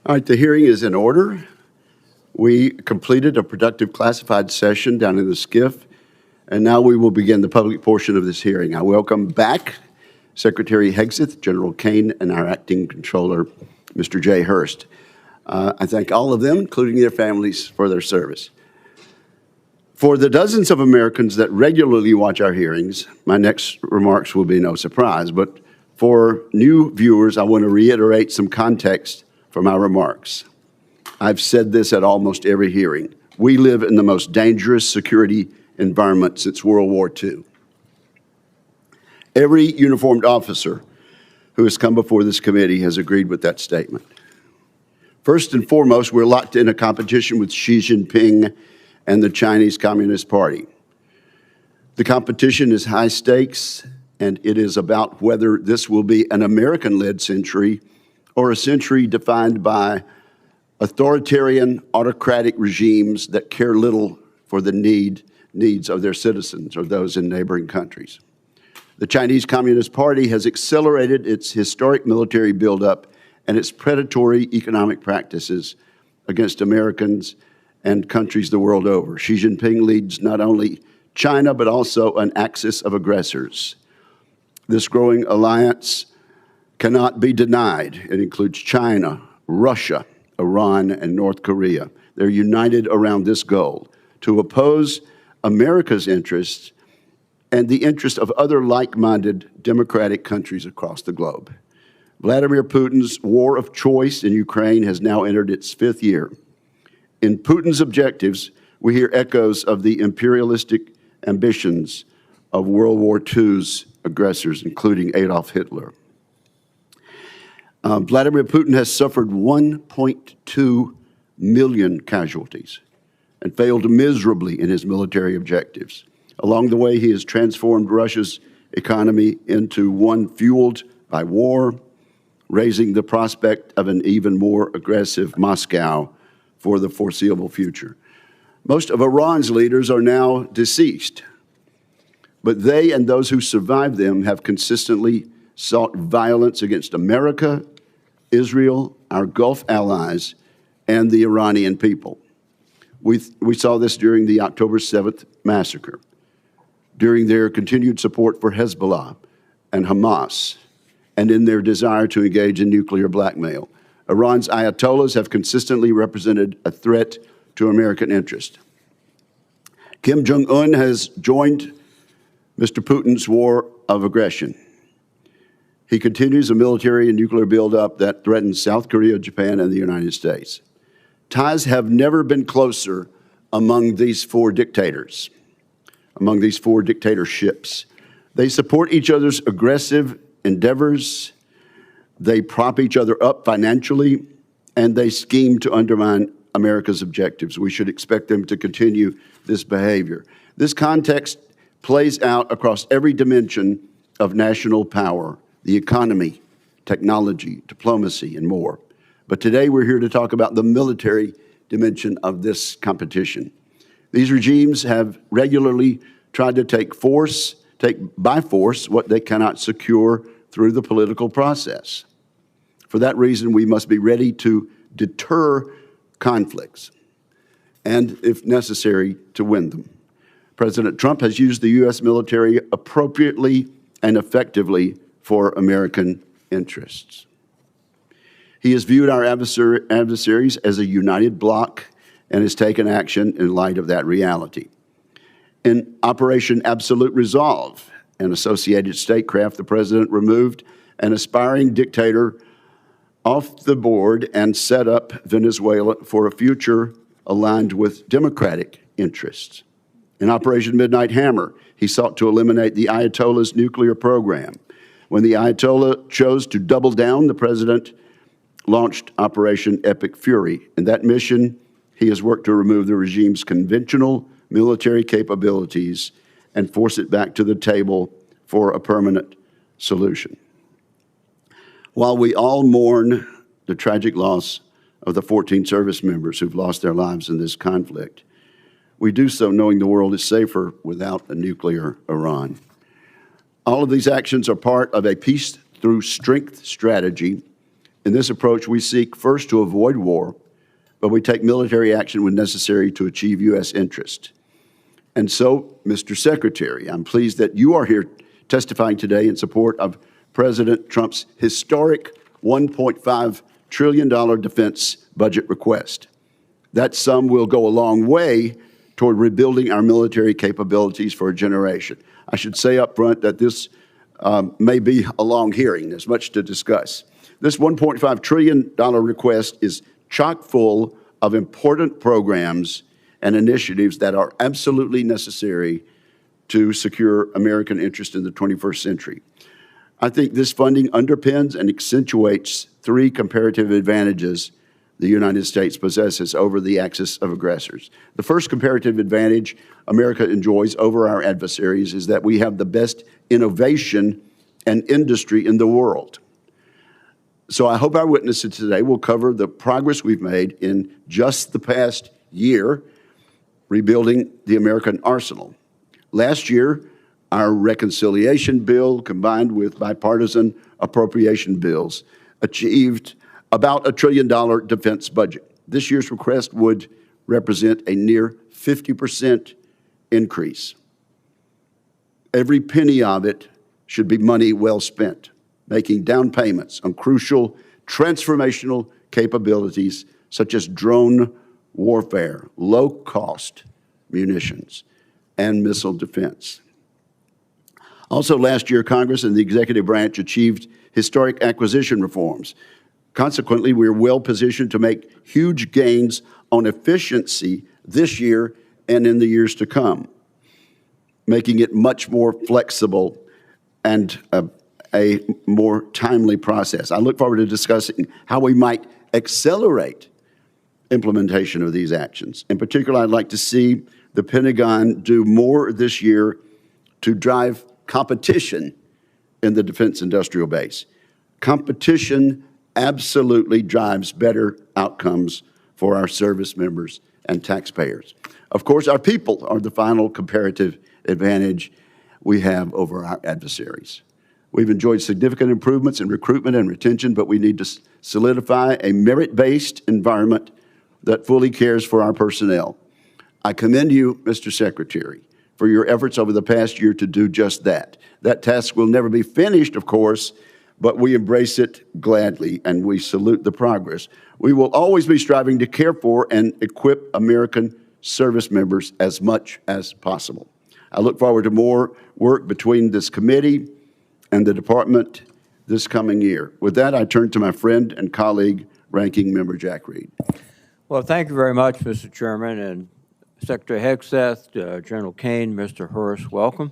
All right, the hearing is in order. We completed a productive classified session down in the SCIF, and now we will begin the public portion of this hearing. I welcome back Secretary Hegseth, General Caine, and our acting controller, Mr. Jay Hurst. I thank all of them, including their families, for their service. For the dozens of Americans that regularly watch our hearings, my next remarks will be no surprise, but for new viewers, I want to reiterate some context for my remarks. I've said this at almost every hearing. We live in the most dangerous security environment since World War II. Every uniformed officer who has come before this committee has agreed with that statement. First and foremost, we're locked in a competition with Xi Jinping and the Chinese Communist Party. The competition is high stakes, and it is about whether this will be an American-led century or a century defined by authoritarian, autocratic regimes that care little for the needs of their citizens or those in neighboring countries. The Chinese Communist Party has accelerated its historic military buildup and its predatory economic practices against Americans and countries the world over. Xi Jinping leads not only China, but also an axis of aggressors. This growing alliance cannot be denied. It includes China, Russia, Iran, and North Korea. They're united around this goal: to oppose America's interests and the interests of other like-minded democratic countries across the globe. Vladimir Putin's war of choice in Ukraine has now entered its 5th year. In Putin's objectives, we hear echoes of the imperialistic ambitions of World War II's aggressors, including Adolf Hitler. Vladimir Putin has suffered 1.2 million casualties and failed miserably in his military objectives. Along the way, he has transformed Russia's economy into one fueled by war, raising the prospect of an even more aggressive Moscow for the foreseeable future. Most of Iran's leaders are now deceased, but they and those who survived them have consistently sought violence against America, Israel, our Gulf allies, and the Iranian people. We saw this during the October 7th massacre, during their continued support for Hezbollah and Hamas, and in their desire to engage in nuclear blackmail. Iran's ayatollahs have consistently represented a threat to American interest. Kim Jong-un has joined Mr. Putin's war of aggression. He continues a military and nuclear buildup that threatens South Korea, Japan, and the United States. Ties have never been closer among these four dictators, among these four dictatorships. They support each other's aggressive endeavors, they prop each other up financially, and they scheme to undermine America's objectives. We should expect them to continue this behavior. This context plays out across every dimension of national power: the economy, technology, diplomacy, and more. But today we're here to talk about the military dimension of this competition. These regimes have regularly tried to take by force what they cannot secure through the political process. For that reason, we must be ready to deter conflicts and, if necessary, to win them. President Trump has used the U.S. military appropriately and effectively for American interests. He has viewed our adversaries as a united bloc and has taken action in light of that reality. In Operation Absolute Resolve and associated statecraft, the president removed an aspiring dictator off the board and set up Venezuela for a future aligned with democratic interests. In Operation Midnight Hammer, he sought to eliminate the Ayatollah's nuclear program. When the Ayatollah chose to double down, the president launched Operation Epic Fury. In that mission, he has worked to remove the regime's conventional military capabilities and force it back to the table for a permanent solution. While we all mourn the tragic loss of the 14 service members who've lost their lives in this conflict, we do so knowing the world is safer without a nuclear Iran. All of these actions are part of a peace through strength strategy In this approach, we seek first to avoid war, but we take military action when necessary to achieve U.S. interest. And so, Mr. Secretary, I'm pleased that you are here testifying today in support of President Trump's historic $1.5 trillion defense budget request. That sum will go a long way toward rebuilding our military capabilities for a generation. I should say up front that this may be a long hearing. There's much to discuss. This $1.5 trillion request is chock full of important programs and initiatives that are absolutely necessary to secure American interest in the 21st century. I think this funding underpins and accentuates three comparative advantages the United States possesses over the axis of aggressors. The first comparative advantage America enjoys over our adversaries is that we have the best innovation and industry in the world. So I hope our witnesses today will cover the progress we've made in just the past year rebuilding the American arsenal. Last year, our reconciliation bill, combined with bipartisan appropriation bills, achieved about $1 trillion defense budget. This year's request would represent a near 50% increase. Every penny of it should be money well spent, making down payments on crucial transformational capabilities such as drone warfare, low-cost munitions, and missile defense. Also last year, Congress and the executive branch achieved historic acquisition reforms. Consequently, we're well positioned to make huge gains on efficiency this year and in the years to come, making it much more flexible and a more timely process. I look forward to discussing how we might accelerate implementation of these actions. In particular, I'd like to see the Pentagon do more this year to drive competition in the defense industrial base. Competition absolutely drives better outcomes for our service members and taxpayers. Of course, our people are the final comparative advantage we have over our adversaries. We've enjoyed significant improvements in recruitment and retention, but we need to solidify a merit-based environment that fully cares for our personnel. I commend you, Mr. Secretary, for your efforts over the past year to do just that. That task will never be finished, of course, but we embrace it gladly and we salute the progress. We will always be striving to care for and equip American service members as much as possible. I look forward to more work between this committee and the department this coming year. With that, I turn to my friend and colleague, Ranking Member Jack Reed. Well, thank you very much, Mr. Chairman, and Secretary Hegseth, General Caine, Mr. Hurst, welcome.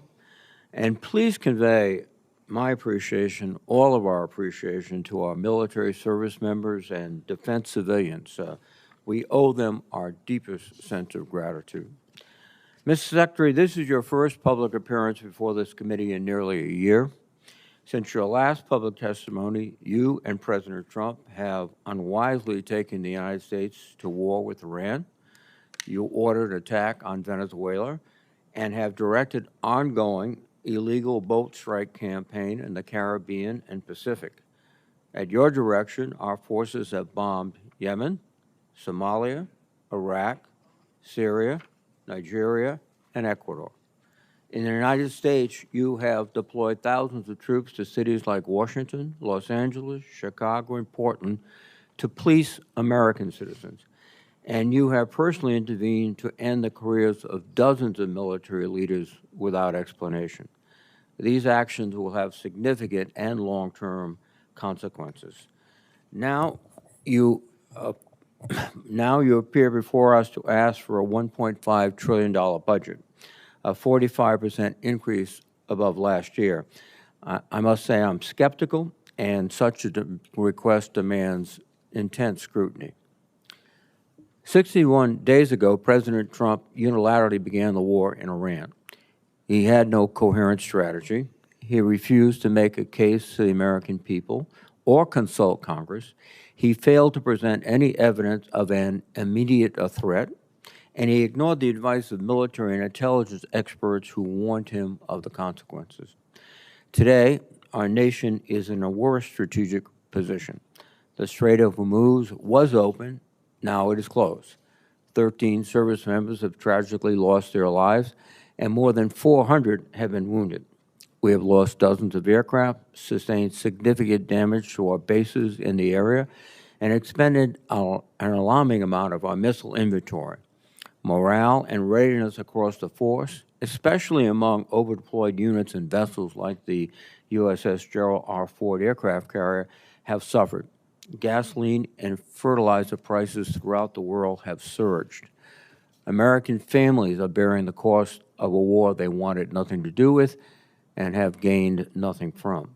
And please convey my appreciation, all of our appreciation, to our military service members and defense civilians. We owe them our deepest sense of gratitude. Mr. Secretary, this is your first public appearance before this committee in nearly a year. Since your last public testimony, you and President Trump have unwisely taken the United States to war with Iran. You ordered an attack on Venezuela and have directed ongoing illegal boat strike campaign in the Caribbean and Pacific. At your direction, our forces have bombed Yemen, Somalia, Iraq, Syria, Nigeria, and Ecuador. In the United States, you have deployed thousands of troops to cities like Washington, Los Angeles, Chicago, and Portland to police American citizens. And you have personally intervened to end the careers of dozens of military leaders without explanation. These actions will have significant and long-term consequences. Now you appear before us to ask for a $1.5 trillion budget, a 45% increase above last year. I must say I'm skeptical, and such a request demands intense scrutiny. 61 days ago, President Trump unilaterally began the war in Iran. He had no coherent strategy. He refused to make a case to the American people or consult Congress. He failed to present any evidence of an immediate threat, and he ignored the advice of military and intelligence experts who warned him of the consequences. Today, our nation is in a worse strategic position. The Strait of Hormuz was open. Now it is closed. 13 service members have tragically lost their lives, and more than 400 have been wounded. We have lost dozens of aircraft, sustained significant damage to our bases in the area, and expended an alarming amount of our missile inventory. Morale and readiness across the force, especially among overdeployed units and vessels like the USS Gerald R. Ford aircraft carrier, have suffered. Gasoline and fertilizer prices throughout the world have surged. American families are bearing the cost of a war they wanted nothing to do with and have gained nothing from.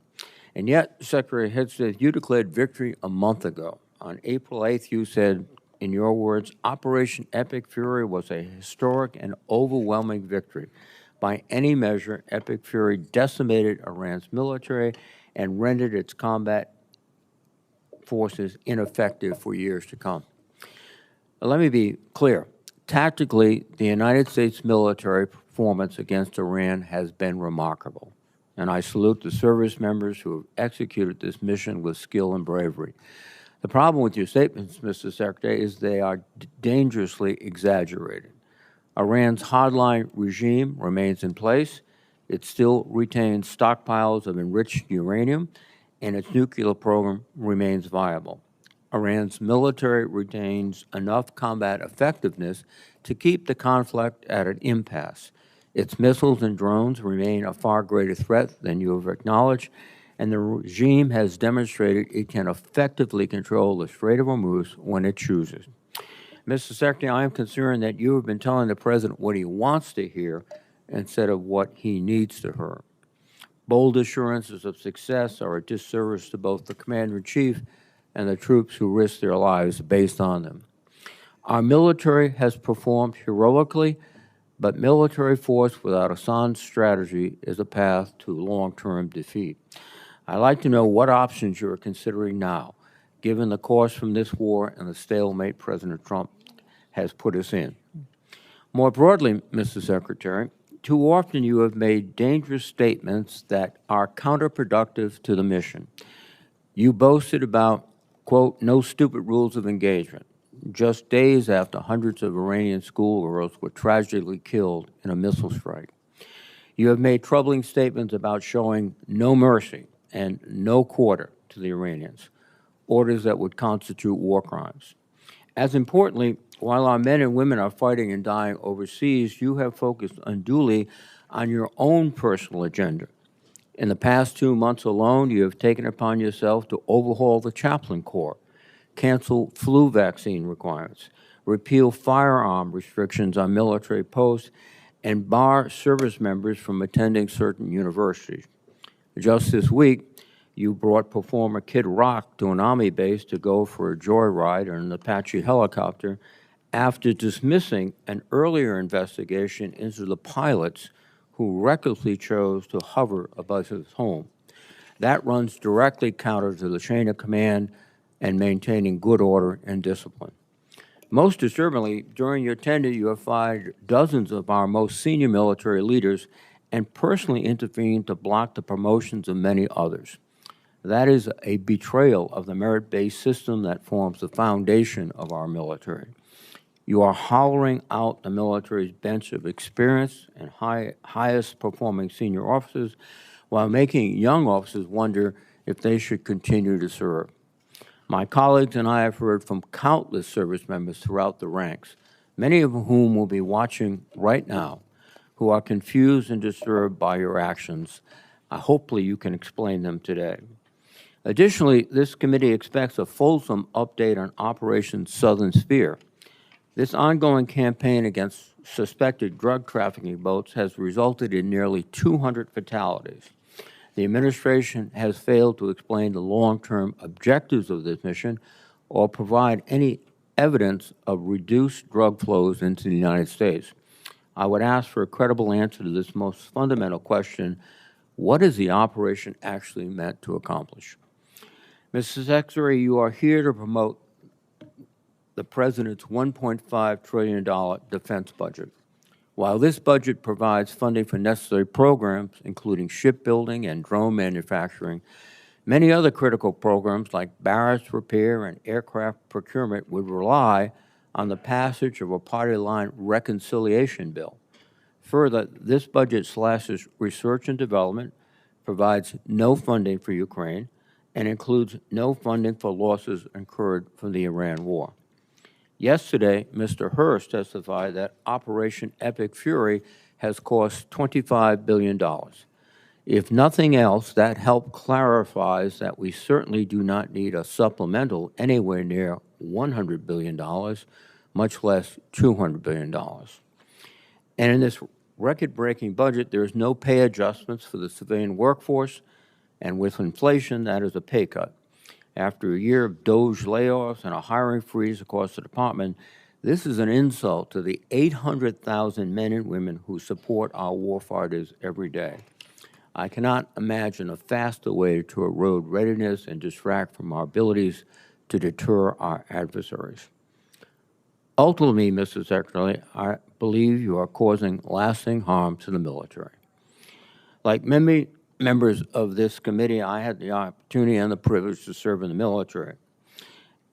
And yet, Secretary Hegseth, you declared victory a month ago. On April 8th, you said, in your words, Operation Epic Fury was a historic and overwhelming victory. By any measure, Epic Fury decimated Iran's military and rendered its combat forces ineffective for years to come. Let me be clear. Tactically, the United States military performance against Iran has been remarkable, and I salute the service members who have executed this mission with skill and bravery. The problem with your statements, Mr. Secretary, is they are dangerously exaggerated. Iran's hardline regime remains in place. It still retains stockpiles of enriched uranium, and its nuclear program remains viable. Iran's military retains enough combat effectiveness to keep the conflict at an impasse. Its missiles and drones remain a far greater threat than you have acknowledged, and the regime has demonstrated it can effectively control the Strait of Hormuz when it chooses. Mr. Secretary, I am concerned that you have been telling the President what he wants to hear instead of what he needs to hear. Bold assurances of success are a disservice to both the Commander-in-Chief and the troops who risk their lives based on them. Our military has performed heroically, but military force without a sound strategy is a path to long-term defeat. I'd like to know what options you are considering now, given the course from this war and the stalemate President Trump has put us in. More broadly, Mr. Secretary, too often you have made dangerous statements that are counterproductive to the mission. You boasted about, quote, no stupid rules of engagement, just days after hundreds of Iranian schoolgirls were tragically killed in a missile strike. You have made troubling statements about showing no mercy and no quarter to the Iranians, orders that would constitute war crimes. As importantly, while our men and women are fighting and dying overseas, you have focused unduly on your own personal agenda. In the past 2 months alone, you have taken upon yourself to overhaul the chaplain corps, cancel flu vaccine requirements, repeal firearm restrictions on military posts, and bar service members from attending certain universities. Just this week, you brought performer Kid Rock to an Army base to go for a joyride in an Apache helicopter after dismissing an earlier investigation into the pilots who recklessly chose to hover above his home. That runs directly counter to the chain of command and maintaining good order and discipline. Most disturbingly, during your tenure, you have fired dozens of our most senior military leaders and personally intervened to block the promotions of many others. That is a betrayal of the merit-based system that forms the foundation of our military. You are hollowing out the military's bench of experienced and highest-performing senior officers while making young officers wonder if they should continue to serve. My colleagues and I have heard from countless service members throughout the ranks, many of whom will be watching right now, who are confused and disturbed by your actions. Hopefully you can explain them today. Additionally, this committee expects a fulsome update on Operation Southern Sphere. This ongoing campaign against suspected drug trafficking boats has resulted in nearly 200 fatalities. The administration has failed to explain the long-term objectives of this mission or provide any evidence of reduced drug flows into the United States. I would ask for a credible answer to this most fundamental question: what is the operation actually meant to accomplish? Mr. Secretary, you are here to promote the President's $1.5 trillion defense budget. While this budget provides funding for necessary programs, including shipbuilding and drone manufacturing, Many other critical programs like barracks repair and aircraft procurement would rely on the passage of a party line reconciliation bill. Further, this budget slashes research and development, provides no funding for Ukraine, and includes no funding for losses incurred from the Iran war. Yesterday, Mr. Hurst testified that Operation Epic Fury has cost $25 billion. If nothing else, that help clarifies that we certainly do not need a supplemental anywhere near $100 billion, much less $200 billion. And in this record-breaking budget, there is no pay adjustments for the civilian workforce, and with inflation, that is a pay cut. After a year of DOGE layoffs and a hiring freeze across the department, this is an insult to the 800,000 men and women who support our warfighters every day. I cannot imagine a faster way to erode readiness and distract from our abilities to deter our adversaries. Ultimately, Mr. Secretary, I believe you are causing lasting harm to the military. Like many members of this committee, I had the opportunity and the privilege to serve in the military.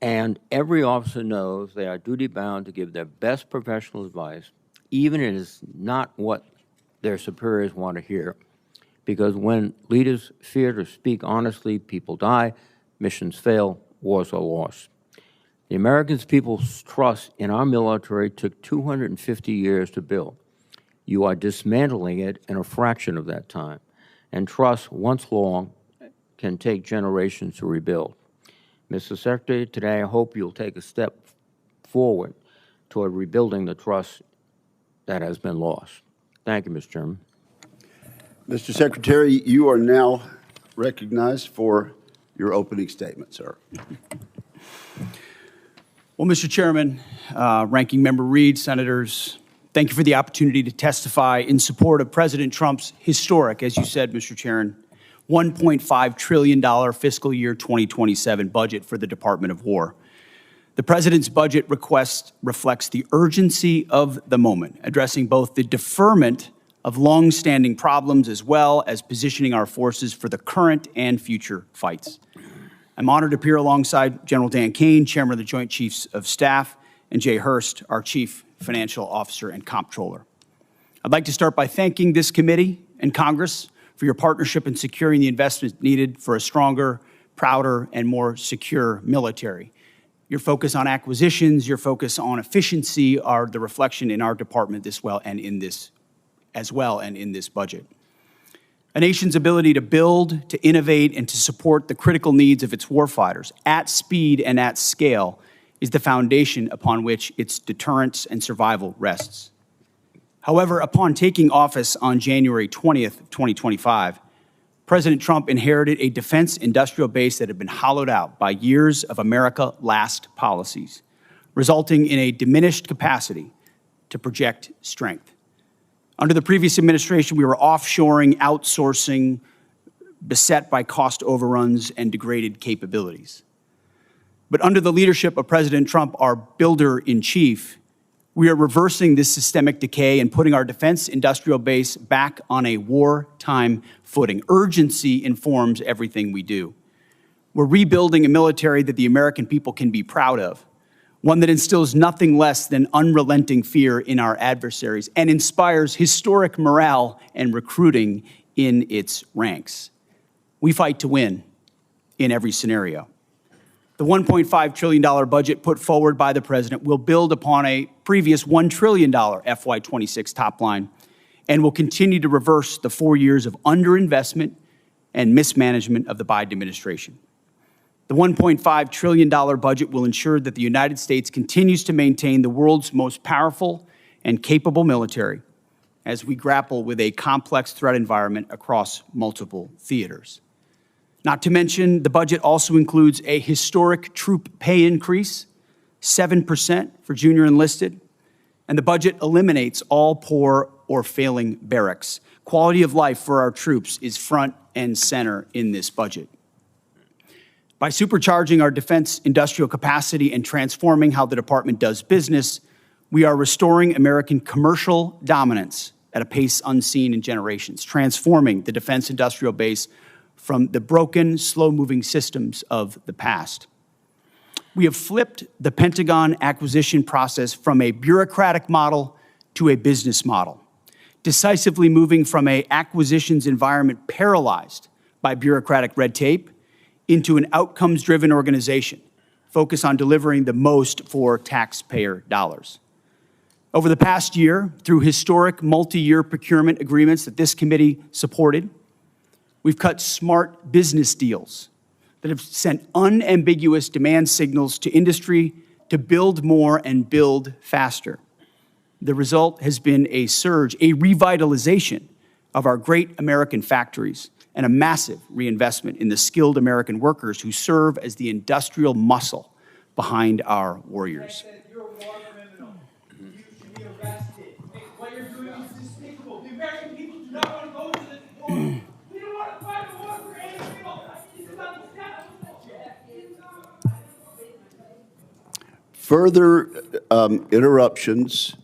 And every officer knows they are duty-bound to give their best professional advice, even if it is not what their superiors want to hear. Because when leaders fear to speak honestly, people die, missions fail, wars are lost. The American people's trust in our military took 250 years to build. You are dismantling it in a fraction of that time. And trust, once long, can take generations to rebuild. Mr. Secretary, today I hope you'll take a step forward toward rebuilding the trust that has been lost. Thank you, Mr. Chairman. Mr. Secretary, you are now recognized for your opening statement, sir. Well, Mr. Chairman, Ranking Member Reed, Senators, thank you for the opportunity to testify in support of President Trump's historic, as you said, Mr. Chairman, $1.5 trillion fiscal year 2027 budget for the Department of War. The President's budget request reflects the urgency of the moment, addressing both the deferment of long-standing problems as well as positioning our forces for the current and future fights. I'm honored to appear alongside General Dan Caine, Chairman of the Joint Chiefs of Staff, and Jay Hurst, our Chief Financial Officer and Comptroller. I'd like to start by thanking this committee and Congress for your partnership in securing the investment needed for a stronger, prouder, and more secure military. Your focus on acquisitions, your focus on efficiency are the reflection in our department as well and in this budget. A nation's ability to build, to innovate, and to support the critical needs of its warfighters at speed and at scale is the foundation upon which its deterrence and survival rests. However, upon taking office on January 20th, 2025, President Trump inherited a defense industrial base that had been hollowed out by years of America Last policies, resulting in a diminished capacity to project strength. Under the previous administration, we were offshoring, outsourcing, beset by cost overruns and degraded capabilities. But under the leadership of President Trump, our builder-in-chief, we are reversing this systemic decay and putting our defense industrial base back on a wartime footing. Urgency informs everything we do. We're rebuilding a military that the American people can be proud of, one that instills nothing less than unrelenting fear in our adversaries and inspires historic morale and recruiting in its ranks. We fight to win in every scenario. The $1.5 trillion budget put forward by the President will build upon a previous $1 trillion FY26 top line and will continue to reverse the 4 years of underinvestment and mismanagement of the Biden administration. The $1.5 trillion budget will ensure that the United States continues to maintain the world's most powerful and capable military as we grapple with a complex threat environment across multiple theaters. Not to mention, the budget also includes a historic troop pay increase, 7% for junior enlisted, and the budget eliminates all poor or failing barracks. Quality of life for our troops is front and center in this budget. By supercharging our defense industrial capacity and transforming how the department does business, we are restoring American commercial dominance at a pace unseen in generations, transforming the defense industrial base from the broken, slow-moving systems of the past. We have flipped the Pentagon acquisition process from a bureaucratic model to a business model, decisively moving from an acquisitions environment paralyzed by bureaucratic red tape into an outcomes-driven organization focused on delivering the most for taxpayer dollars. Over the past year, through historic multi-year procurement agreements that this committee supported, we've cut smart business deals that have sent unambiguous demand signals to industry to build more and build faster. The result has been a surge, a revitalization of our great American factories and a massive reinvestment in the skilled American workers who serve as the industrial muscle behind our warriors. You're a war criminal. You should be arrested. What you're doing is despicable. The American people do not want to go to this war. We don't want to fight a war for any people. This is about the status. Further interruptions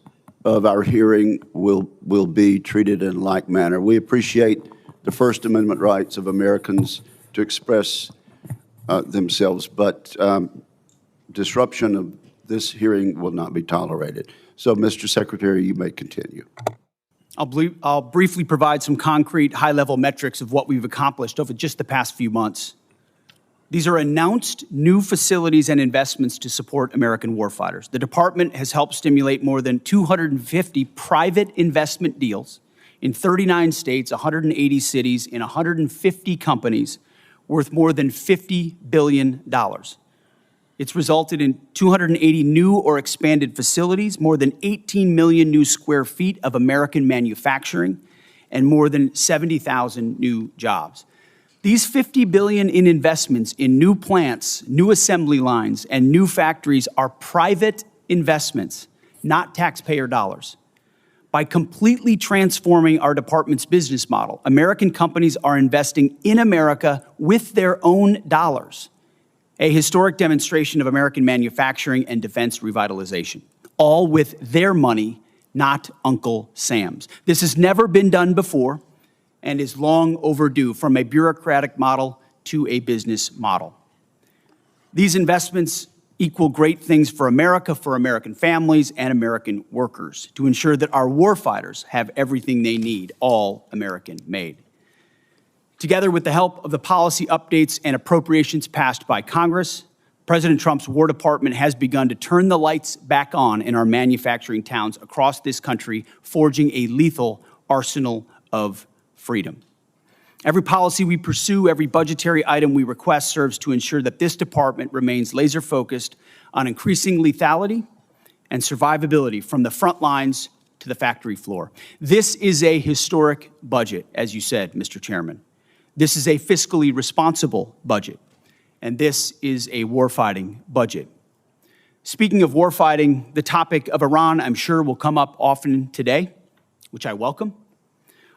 of our hearing will be treated in like manner. We appreciate the First Amendment rights of Americans to express themselves, but disruption of this hearing will not be tolerated. So, Mr. Secretary, you may continue. I'll briefly provide some concrete high-level metrics of what we've accomplished over just the past few months. These are announced new facilities and investments to support American warfighters. The department has helped stimulate more than 250 private investment deals in 39 states, 180 cities, in 150 companies worth more than $50 billion. It's resulted in 280 new or expanded facilities, more than 18 million new square feet of American manufacturing, and more than 70,000 new jobs. These $50 billion in investments in new plants, new assembly lines, and new factories are private investments, not taxpayer dollars. By completely transforming our department's business model, American companies are investing in America with their own dollars, a historic demonstration of American manufacturing and defense revitalization, all with their money, not Uncle Sam's. This has never been done before and is long overdue, from a bureaucratic model to a business model. These investments equal great things for America, for American families, and American workers, to ensure that our warfighters have everything they need, all American made. Together with the help of the policy updates and appropriations passed by Congress, President Trump's War Department has begun to turn the lights back on in our manufacturing towns across this country, forging a lethal arsenal of freedom. Every policy we pursue, every budgetary item we request serves to ensure that this department remains laser-focused on increasing lethality and survivability from the front lines to the factory floor. This is a historic budget, as you said, Mr. Chairman. This is a fiscally responsible budget, and this is a warfighting budget. Speaking of warfighting, the topic of Iran, I'm sure, will come up often today, which I welcome.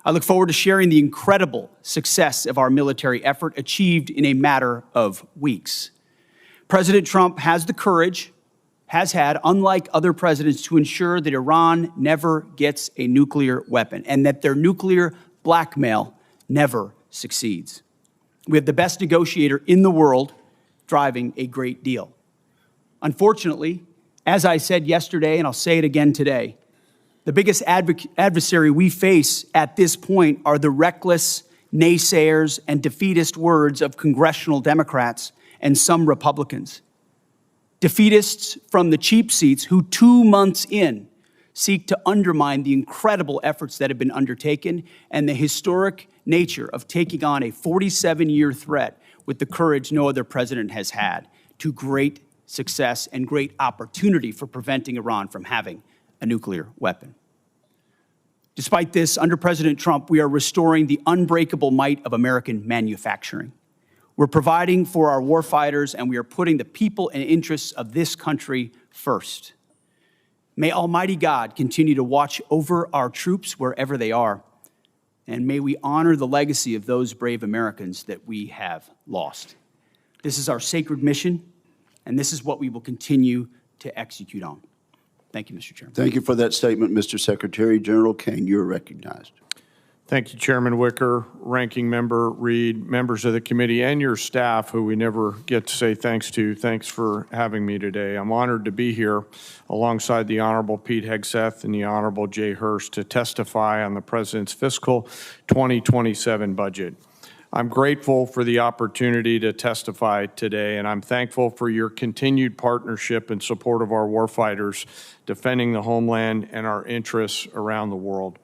I look forward to sharing the incredible success of our military effort achieved in a matter of weeks. President Trump has the courage, has had, unlike other presidents, to ensure that Iran never gets a nuclear weapon and that their nuclear blackmail never succeeds. We have the best negotiator in the world driving a great deal. Unfortunately, as I said yesterday, and I'll say it again today, the biggest adversary we face at this point are the reckless naysayers and defeatist words of congressional Democrats and some Republicans. Defeatists from the cheap seats who 2 months in seek to undermine the incredible efforts that have been undertaken and the historic nature of taking on a 47-year threat with the courage no other president has had, to great success and great opportunity for preventing Iran from having a nuclear weapon. Despite this, under President Trump, we are restoring the unbreakable might of American manufacturing. We're providing for our warfighters, and we are putting the people and interests of this country first. May Almighty God continue to watch over our troops wherever they are, and may we honor the legacy of those brave Americans that we have lost. This is our sacred mission, and this is what we will continue to execute on. Thank you, Mr. Chairman. Thank you for that statement, Mr. Secretary. General Caine, you're recognized. Thank you, Chairman Wicker, Ranking Member Reed, members of the committee, and your staff, who we never get to say thanks to. Thanks for having me today. I'm honored to be here alongside the Honorable Pete Hegseth and the Honorable Jay Hurst to testify on the President's fiscal 2027 budget. I'm grateful for the opportunity to testify today, and I'm thankful for your continued partnership and support of our warfighters defending the homeland and our interests around the world.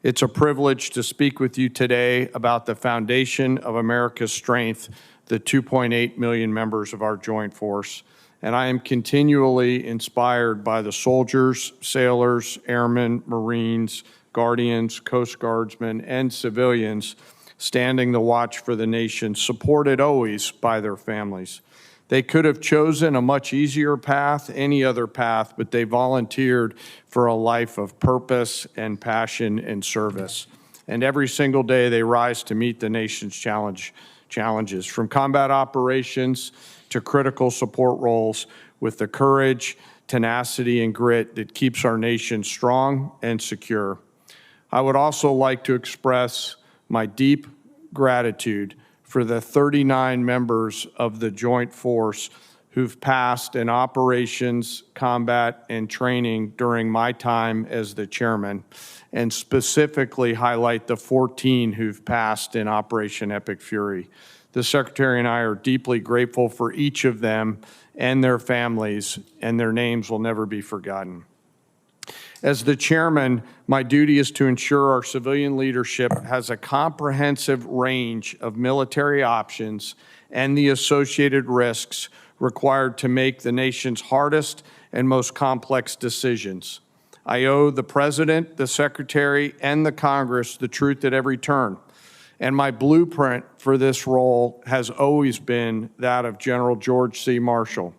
It's a privilege to speak with you today about the foundation of America's strength, the 2.8 million members of our joint force. And I am continually inspired by the soldiers, sailors, airmen, Marines, Guardians, Coast Guardsmen, and civilians standing the watch for the nation, supported always by their families. They could have chosen a much easier path, any other path, but they volunteered for a life of purpose and passion and service. And every single day they rise to meet the nation's challenges, from combat operations to critical support roles, with the courage, tenacity, and grit that keeps our nation strong and secure. I would also like to express my deep gratitude for the 39 members of the Joint Force who've passed in operations, combat, and training during my time as the chairman, and specifically highlight the 14 who've passed in Operation Epic Fury. The Secretary and I are deeply grateful for each of them and their families, and their names will never be forgotten. As the chairman, my duty is to ensure our civilian leadership has a comprehensive range of military options and the associated risks required to make the nation's hardest and most complex decisions. I owe the President, the Secretary, and the Congress the truth at every turn. And my blueprint for this role has always been that of General George C. Marshall.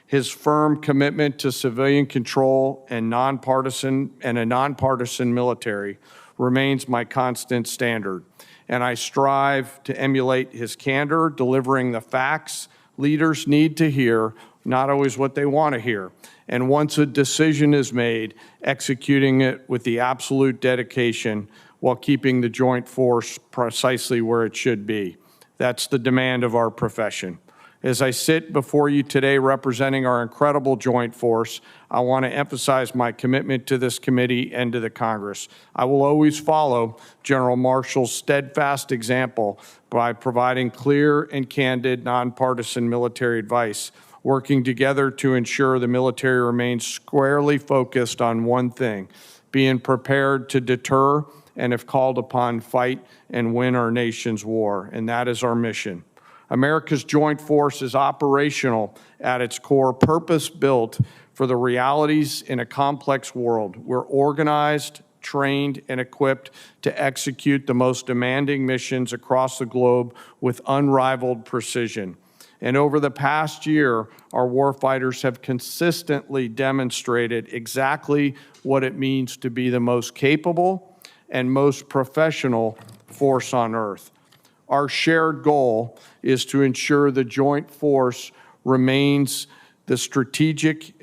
His firm commitment to civilian control and a nonpartisan military remains my constant standard. And I strive to emulate his candor, delivering the facts leaders need to hear, not always what they want to hear. And once a decision is made, executing it with the absolute dedication while keeping the joint force precisely where it should be. That's the demand of our profession. As I sit before you today representing our incredible joint force, I want to emphasize my commitment to this committee and to the Congress. I will always follow General Marshall's steadfast example by providing clear and candid, nonpartisan military advice, working together to ensure the military remains squarely focused on one thing: being prepared to deter and, if called upon, fight and win our nation's war. And that is our mission. America's joint force is operational at its core, purpose-built for the realities in a complex world. We're organized, trained, and equipped to execute the most demanding missions across the globe with unrivaled precision. And over the past year, our warfighters have consistently demonstrated exactly what it means to be the most capable and most professional force on earth. Our shared goal is to ensure the joint force sustains the strategic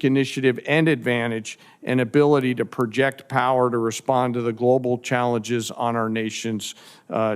initiative and advantage and ability to project power to respond to the global challenges on our nation's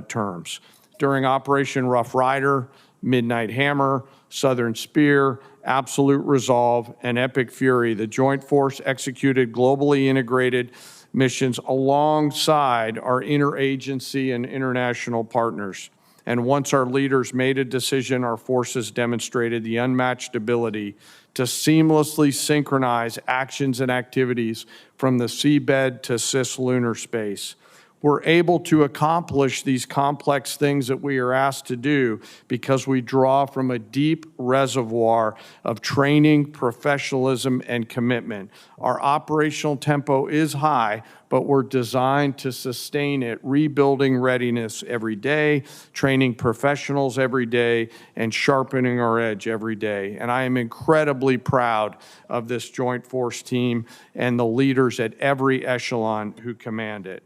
terms. During Operation Rough Rider, Midnight Hammer, Southern Spear, Absolute Resolve, and Epic Fury, the joint force executed globally integrated missions alongside our interagency and international partners. And once our leaders made a decision, our forces demonstrated the unmatched ability to seamlessly synchronize actions and activities from the seabed to cislunar space. We're able to accomplish these complex things that we are asked to do because we draw from a deep reservoir of training, professionalism, and commitment. Our operational tempo is high, but we're designed to sustain it, rebuilding readiness every day, training professionals every day, and sharpening our edge every day. And I am incredibly proud of this joint force team and the leaders at every echelon who command it.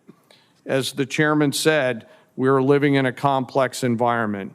As the chairman said, we are living in a complex environment.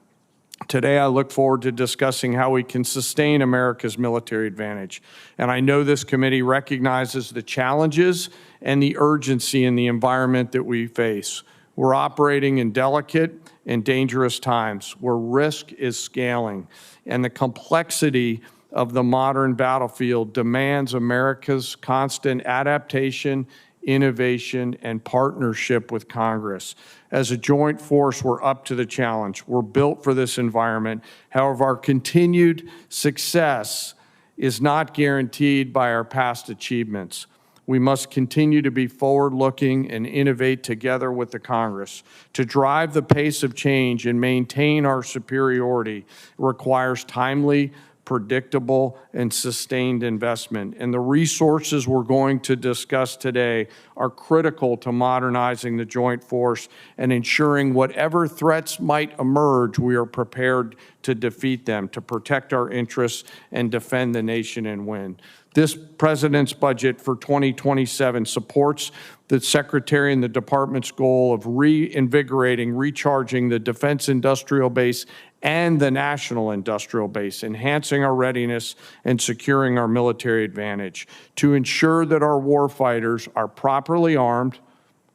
Today, I look forward to discussing how we can sustain America's military advantage. And I know this committee recognizes the challenges and the urgency in the environment that we face. We're operating in delicate and dangerous times where risk is scaling, and the complexity of the modern battlefield demands America's constant adaptation, innovation, and partnership with Congress. As a joint force, we're up to the challenge. We're built for this environment. However, our continued success is not guaranteed by our past achievements. We must continue to be forward-looking and innovate together with the Congress. To drive the pace of change and maintain our superiority requires timely, predictable, and sustained investment. And the resources we're going to discuss today are critical to modernizing the joint force and ensuring whatever threats might emerge, we are prepared to defeat them, to protect our interests and defend the nation and win. This President's budget for 2027 supports the Secretary and the Department's goal of reinvigorating, recharging the defense industrial base and the national industrial base, enhancing our readiness and securing our military advantage to ensure that our warfighters are properly armed,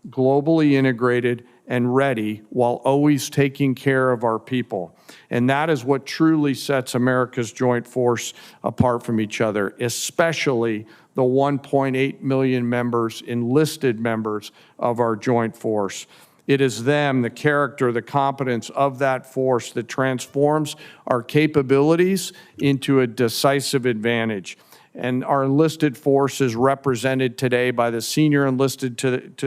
globally integrated, and ready while always taking care of our people. And that is what truly sets America's joint force apart from each other, especially the 1.8 million members, enlisted members of our joint force. It is them, the character, the competence of that force that transforms our capabilities into a decisive advantage. And our enlisted force is represented today by the senior enlisted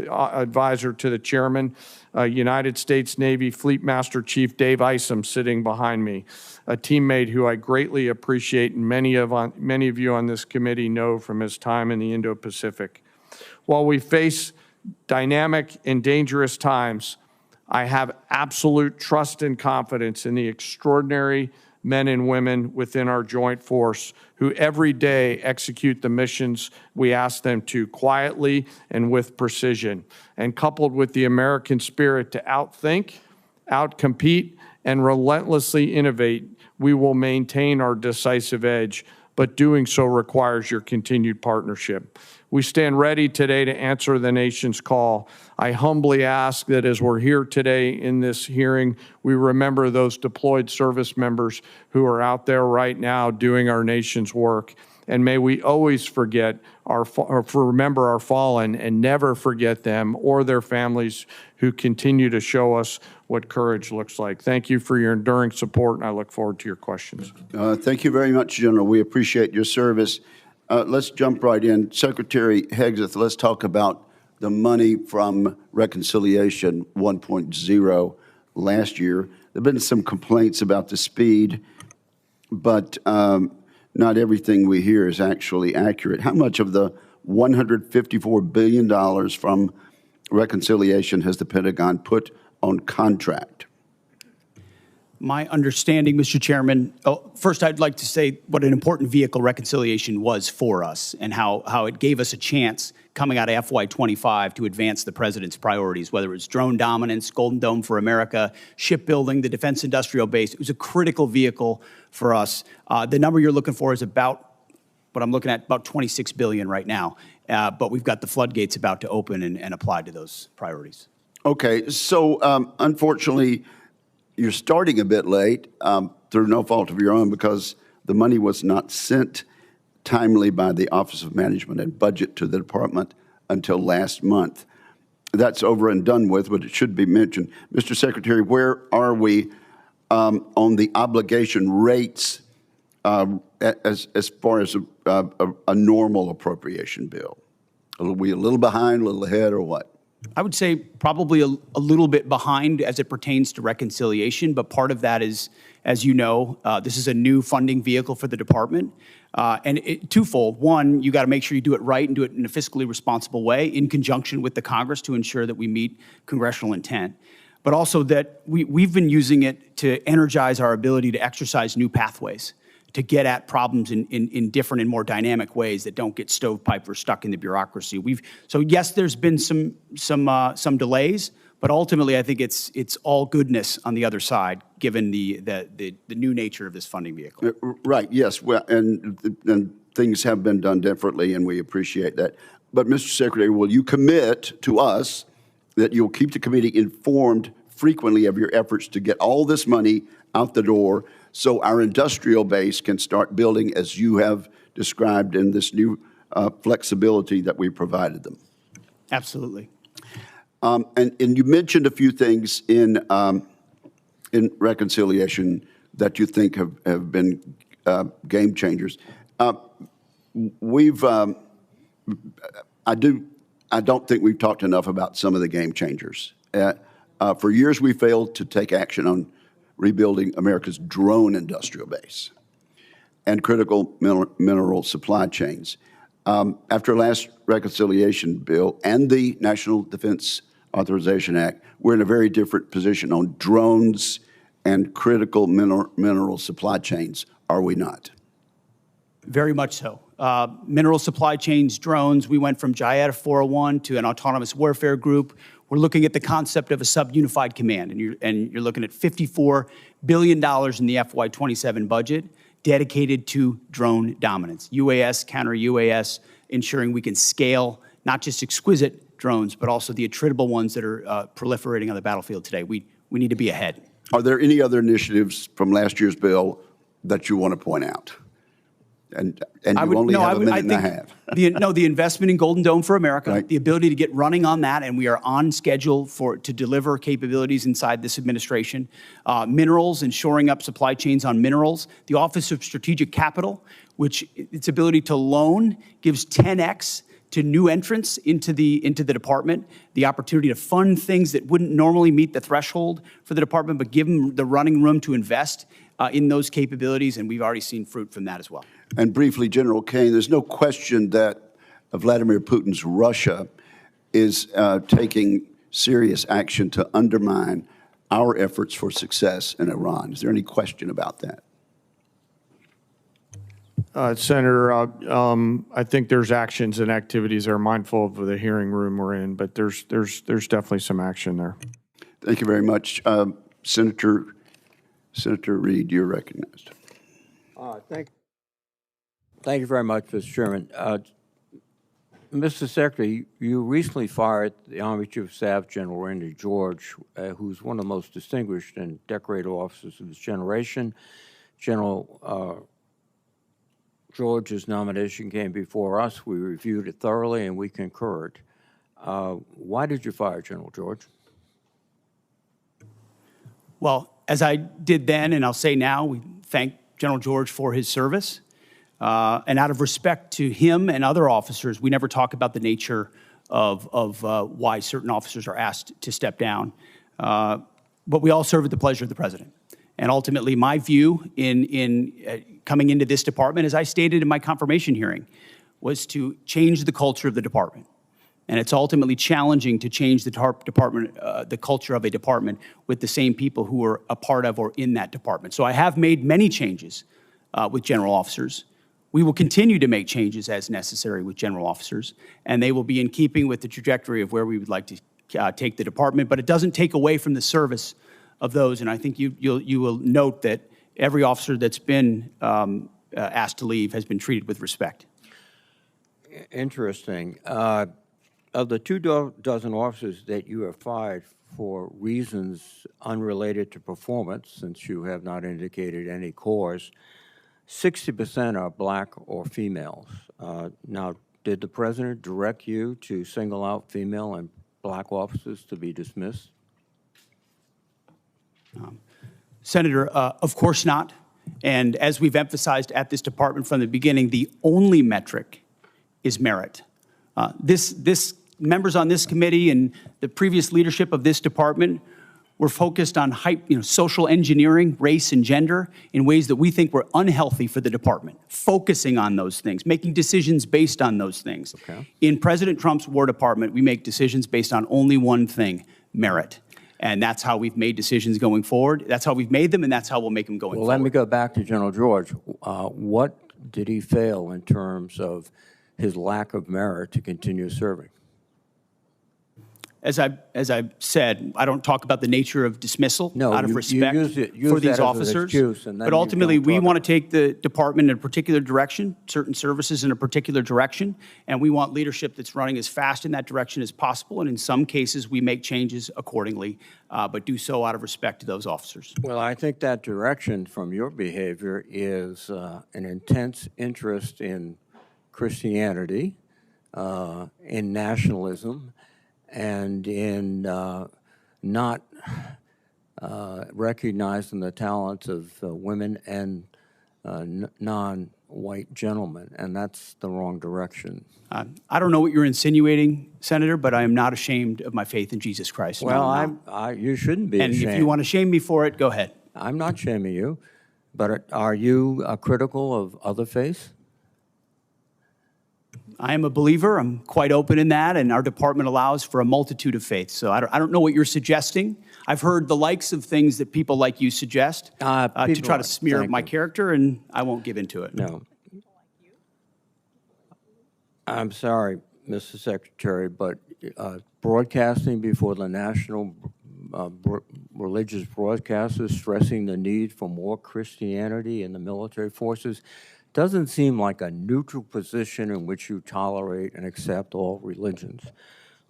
advisor to the chairman, United States Navy Fleet Master Chief Dave Isom, sitting behind me, a teammate who I greatly appreciate and many of you on this committee know from his time in the Indo-Pacific. While we face dynamic and dangerous times, I have absolute trust and confidence in the extraordinary men and women within our joint force who every day execute the missions we ask them to quietly and with precision. And coupled with the American spirit to outthink, outcompete, and relentlessly innovate, we will maintain our decisive edge, but doing so requires your continued partnership. We stand ready today to answer the nation's call. I humbly ask that as we're here today in this hearing, we remember those deployed service members who are out there right now doing our nation's work. And may we always remember our fallen and never forget them or their families who continue to show us what courage looks like. Thank you for your enduring support, and I look forward to your questions. Thank you very much, General. We appreciate your service. Let's jump right in. Secretary Hegseth, let's talk about the money from Reconciliation 1.0 last year. There have been some complaints about the speed, but not everything we hear is actually accurate. How much of the $154 billion from Reconciliation has the Pentagon put on contract? My understanding, Mr. Chairman, first I'd like to say what an important vehicle Reconciliation was for us and how it gave us a chance coming out of FY25 to advance the President's priorities, whether it's drone dominance, Golden Dome for America, shipbuilding, the defense industrial base. It was a critical vehicle for us. The number you're looking for is about, what I'm looking at, about $26 billion right now. But we've got the floodgates about to open and apply to those priorities. Okay, so unfortunately, you're starting a bit late through no fault of your own because the money was not sent timely by the Office of Management and Budget to the department until last month. That's over and done with, but it should be mentioned. Mr. Secretary, where are we on the obligation rates as far as a normal appropriation bill? Are we a little behind, a little ahead, or what? I would say probably a little bit behind as it pertains to Reconciliation, but part of that is, as you know, this is a new funding vehicle for the department. And twofold. One, you got to make sure you do it right and do it in a fiscally responsible way in conjunction with the Congress to ensure that we meet congressional intent. But also that we've been using it to energize our ability to exercise new pathways, to get at problems in different and more dynamic ways that don't get stovepiped or stuck in the bureaucracy. So yes, there's been some delays, But ultimately, I think it's all goodness on the other side, given the new nature of this funding vehicle. Right, yes, well, and things have been done differently, and we appreciate that. But, Mr. Secretary, will you commit to us that you'll keep the committee informed frequently of your efforts to get all this money out the door so our industrial base can start building as you have described in this new flexibility that we provided them? Absolutely. And you mentioned a few things in reconciliation that you think have been game changers. I don't think we've talked enough about some of the game changers. For years, we failed to take action on rebuilding America's drone industrial base and critical mineral supply chains. After last reconciliation bill and the National Defense Authorization Act, we're in a very different position on drones and critical mineral supply chains, are we not? Very much so. Mineral supply chains, drones, we went from JIATA 401 to an autonomous warfare group. We're looking at the concept of a sub-unified command, and you're looking at $54 billion in the FY27 budget dedicated to drone dominance, UAS, counter-UAS, ensuring we can scale not just exquisite drones, but also the attritable ones that are proliferating on the battlefield today. We need to be ahead. Are there any other initiatives from last year's bill that you want to point out? And you only have a minute and a half. The investment in Golden Dome for America, Right. the ability to get running on that, and we are on schedule to deliver capabilities inside this administration. Minerals and shoring up supply chains on minerals. The Office of Strategic Capital, which its ability to loan gives 10x to new entrants into the department, the opportunity to fund things that wouldn't normally meet the threshold for the department, but give them the running room to invest in those capabilities, and we've already seen fruit from that as well. And briefly, General Caine, there's no question that Vladimir Putin's Russia is taking serious action to undermine our efforts for success in Iran. Is there any question about that? Senator, I think there's actions and activities that are mindful of the hearing room we're in, but there's definitely some action there. Thank you very much. Senator Reed, you're recognized. Thank you very much, Mr. Chairman. Mr. Secretary, you recently fired the Army Chief of Staff, General Randy George, who's one of the most distinguished and decorated officers of his generation. General George's nomination came before us. We reviewed it thoroughly, and we concurred. Why did you fire General George? Well, as I did then, and I'll say now, we thank General George for his service. And out of respect to him and other officers, we never talk about the nature of why certain officers are asked to step down. But we all serve at the pleasure of the president. And ultimately, my view in coming into this department, as I stated in my confirmation hearing, was to change the culture of the department. And it's ultimately challenging to change the culture of a department with the same people who are a part of or in that department. So I have made many changes with general officers. We will continue to make changes as necessary with general officers, and they will be in keeping with the trajectory of where we would like to take the department. But it doesn't take away from the service of those, and I think you will note that every officer that's been asked to leave has been treated with respect. Interesting. Of the 24 officers that you have fired for reasons unrelated to performance, since you have not indicated any cause, 60% are black or females. Now, did the president direct you to single out female and black officers to be dismissed? Senator, of course not. And as we've emphasized at this department from the beginning, the only metric is merit. Members on this committee and the previous leadership of this department were focused on social engineering, race and gender in ways that we think were unhealthy for the department, focusing on those things, making decisions based on those things. Okay. In President Trump's War Department, we make decisions based on only one thing, merit. And that's how we've made decisions going forward. That's how we've made them, and that's how we'll make them going forward. Well, let me go back to General George. What did he fail in terms of his lack of merit to continue serving? as I said, I don't talk about the nature of dismissal No, out of you respect use for that these as an officers. excuse, and then But you ultimately, don't we talk want to about take the department in a particular direction, certain services in a particular direction, and we want leadership that's running as fast in that direction as possible. And in some cases, we make changes accordingly, but do so out of respect to those officers. Well, I think that direction from your behavior is an intense interest in Christianity, in nationalism, and in not recognizing the talents of women and non-white gentlemen, and that's the wrong direction. I don't know what you're insinuating, Senator, but I am not ashamed of my faith in Jesus Christ. No, Well, I'm not. you shouldn't be And ashamed. if you want to shame me for it, go ahead. I'm not shaming you, but are you critical of other faiths? I am a believer. I'm quite open in that, and our department allows for a multitude of faiths. So I don't know what you're suggesting. I've heard the likes of things that people like you suggest to people try to like- smear thank my you. character, and I won't give into it. No. I'm sorry, Mr. Secretary, but broadcasting before the national religious broadcasters stressing the need for more Christianity in the military forces doesn't seem like a neutral position in which you tolerate and accept all religions.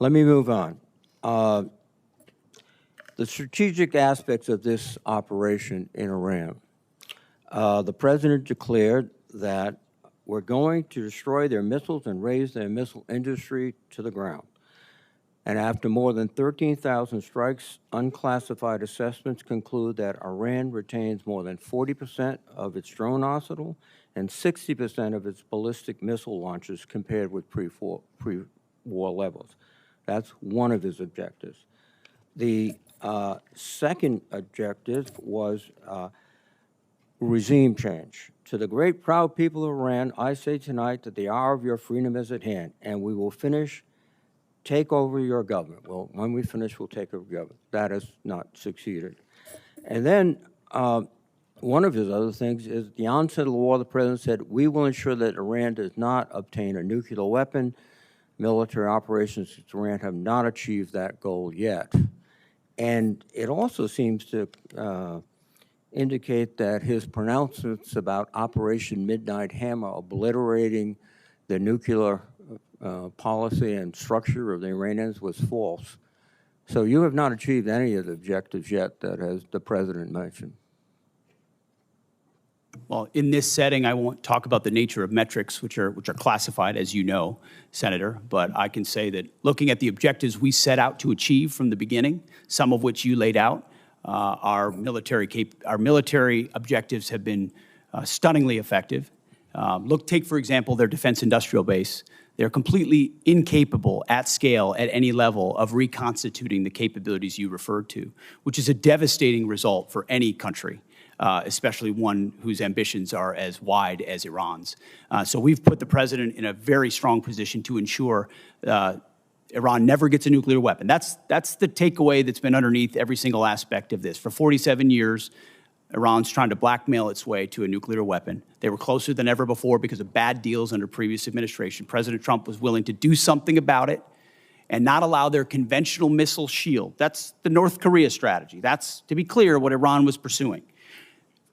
Let me move on. The strategic aspects of this operation in Iran. The president declared that we're going to destroy their missiles and raise their missile industry to the ground. And after more than 13,000 strikes, unclassified assessments conclude that Iran retains more than 40% of its drone arsenal and 60% of its ballistic missile launches compared with pre-war levels. That's one of his objectives. The second objective was regime change. To the great proud people of Iran, I say tonight that the hour of your freedom is at hand, and we will take over your government. Well, when we finish, we'll take over government. That has not succeeded. And then one of his other things is at the onset of the war, the president said, we will ensure that Iran does not obtain a nuclear weapon. Military operations in Iran have not achieved that goal yet. And it also seems to indicate that his pronouncements about Operation Midnight Hammer obliterating the nuclear policy and structure of the Iranians was false. So you have not achieved any of the objectives yet that has the president mentioned. Well, in this setting, I won't talk about the nature of metrics, which are classified, as you know, Senator. But I can say that looking at the objectives we set out to achieve from the beginning, some of which you laid out, our military objectives have been stunningly effective. Take, for example, their defense industrial base. They're completely incapable at scale at any level of reconstituting the capabilities you referred to, which is a devastating result for any country, especially one whose ambitions are as wide as Iran's. So we've put the president in a very strong position to ensure Iran never gets a nuclear weapon. That's the takeaway that's been underneath every single aspect of this. For 47 years, Iran's trying to blackmail its way to a nuclear weapon. They were closer than ever before because of bad deals under previous administration. President Trump was willing to do something about it and not allow their conventional missile shield. That's the North Korea strategy. That's, to be clear, what Iran was pursuing.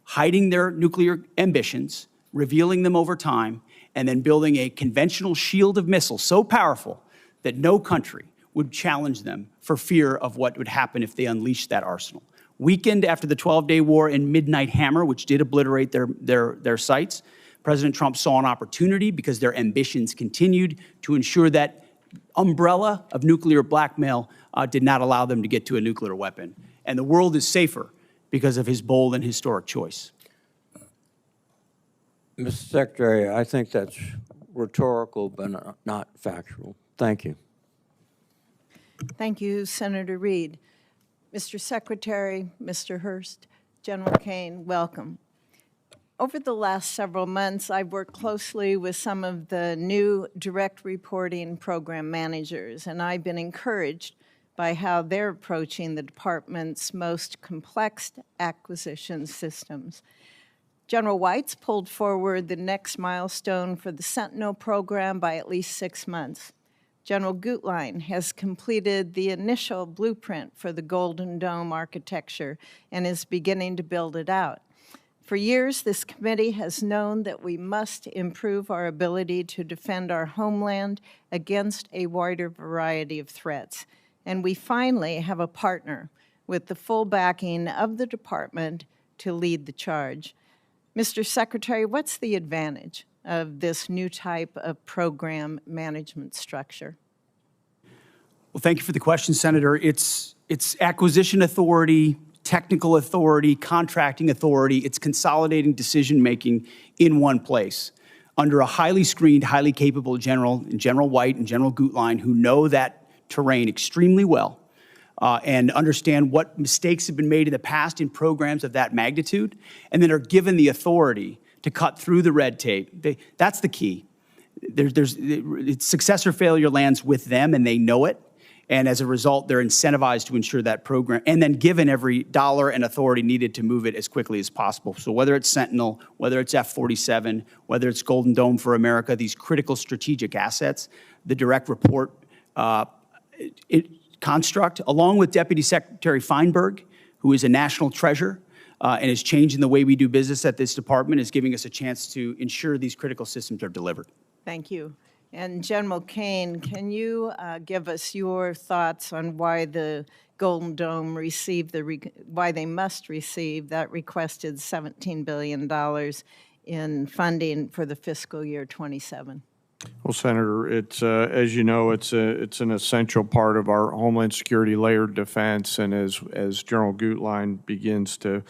Hiding their nuclear ambitions, revealing them over time, and then building a conventional shield of missiles so powerful that no country would challenge them for fear of what would happen if they unleashed that arsenal. Weakened after the 12-day war in Midnight Hammer, which did obliterate their sites, President Trump saw an opportunity because their ambitions continued to ensure that umbrella of nuclear blackmail did not allow them to get to a nuclear weapon. And the world is safer because of his bold and historic choice. Mr. Secretary, I think that's rhetorical but not factual. Thank you. Thank you, Senator Reid. Mr. Secretary, Mr. Hurst, General Caine, welcome. Over the last several months, I've worked closely with some of the new direct reporting program managers, and I've been encouraged by how they're approaching the department's most complex acquisition systems. General White's pulled forward the next milestone for the Sentinel program by at least 6 months. General Gutlein has completed the initial blueprint for the Golden Dome architecture and is beginning to build it out. For years, this committee has known that we must improve our ability to defend our homeland against a wider variety of threats. And we finally have a partner with the full backing of the department to lead the charge. Mr. Secretary, what's the advantage of this new type of program management structure? Well, thank you for the question, Senator. It's acquisition authority, technical authority, contracting authority. It's consolidating decision-making in one place under a highly screened, highly capable general, General White and General Gutlein, who know that terrain extremely well and understand what mistakes have been made in the past in programs of that magnitude, and then are given the authority to cut through the red tape. That's the key. Success or failure lands with them, and they know it. And as a result, they're incentivized to ensure that program, and then given every dollar and authority needed to move it as quickly as possible. So whether it's Sentinel, whether it's F-47, whether it's Golden Dome for America, these critical strategic assets, the direct report construct, along with Deputy Secretary Feinberg, who is a national treasure and is changing the way we do business at this department, is giving us a chance to ensure these critical systems are delivered. Thank you. And General Caine, can you give us your thoughts on why the Golden Dome received why they must receive that requested $17 billion in funding for the fiscal year 27? Well, Senator, it's as you know, it's an essential part of our Homeland Security layered defense, and as General Gutlein begins to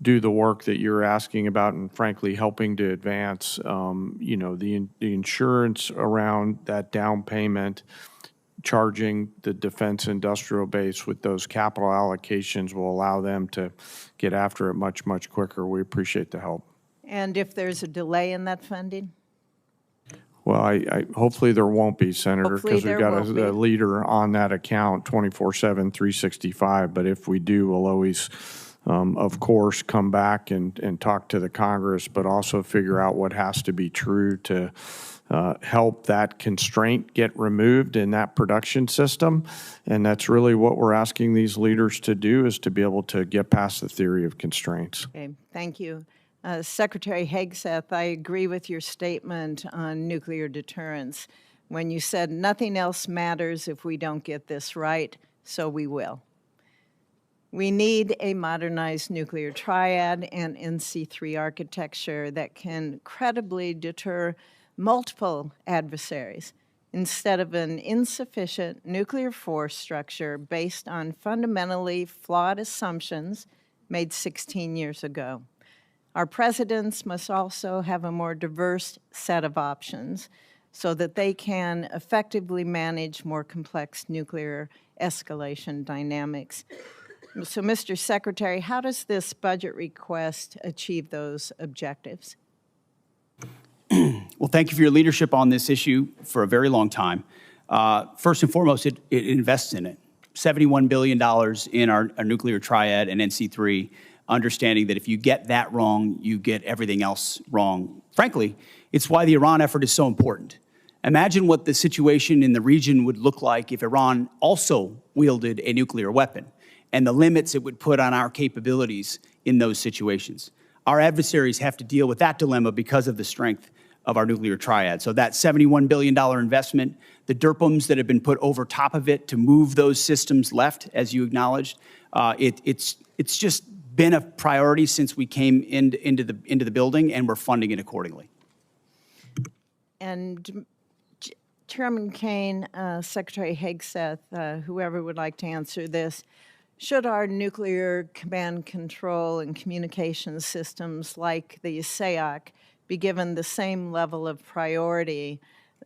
do the work that you're asking about, and frankly helping to advance, you know, the insurance around that down payment, charging the defense industrial base with those capital allocations will allow them to get after it much quicker. We appreciate the help. And if there's a delay in that funding? Well, I hopefully there won't be, Senator, because we've got a leader on that account 24/7, 365. But if we do, we'll always, of course, come back and talk to the Congress, but also figure out what has to be true to help that constraint get removed in that production system. And that's really what we're asking these leaders to do, is to be able to get past the theory of constraints. Okay, thank you. Secretary Hegseth, I agree with your statement on nuclear deterrence when you said nothing else matters if we don't get this right, so we will. We need a modernized nuclear triad and NC3 architecture that can credibly deter multiple adversaries instead of an insufficient nuclear force structure based on fundamentally flawed assumptions made 16 years ago. Our presidents must also have a more diverse set of options so that they can effectively manage more complex nuclear escalation dynamics. So, Mr. Secretary, how does this budget request achieve those objectives? Well, thank you for your leadership on this issue for a very long time. First and foremost, it invests in it. $71 billion in our nuclear triad and NC3, understanding that if you get that wrong, you get everything else wrong. Frankly, it's why the Iran effort is so important. Imagine what the situation in the region would look like if Iran also wielded a nuclear weapon, and the limits it would put on our capabilities in those situations. Our adversaries have to deal with that dilemma because of the strength of our nuclear triad. So that $71 billion investment, the DRPMs that have been put over top of it to move those systems left, as you acknowledged, it's just been a priority since we came into the building, and we're funding it accordingly. And Chairman Caine, Secretary Hegseth, whoever would like to answer this, should our nuclear command control and communication systems like the SAOC be given the same level of priority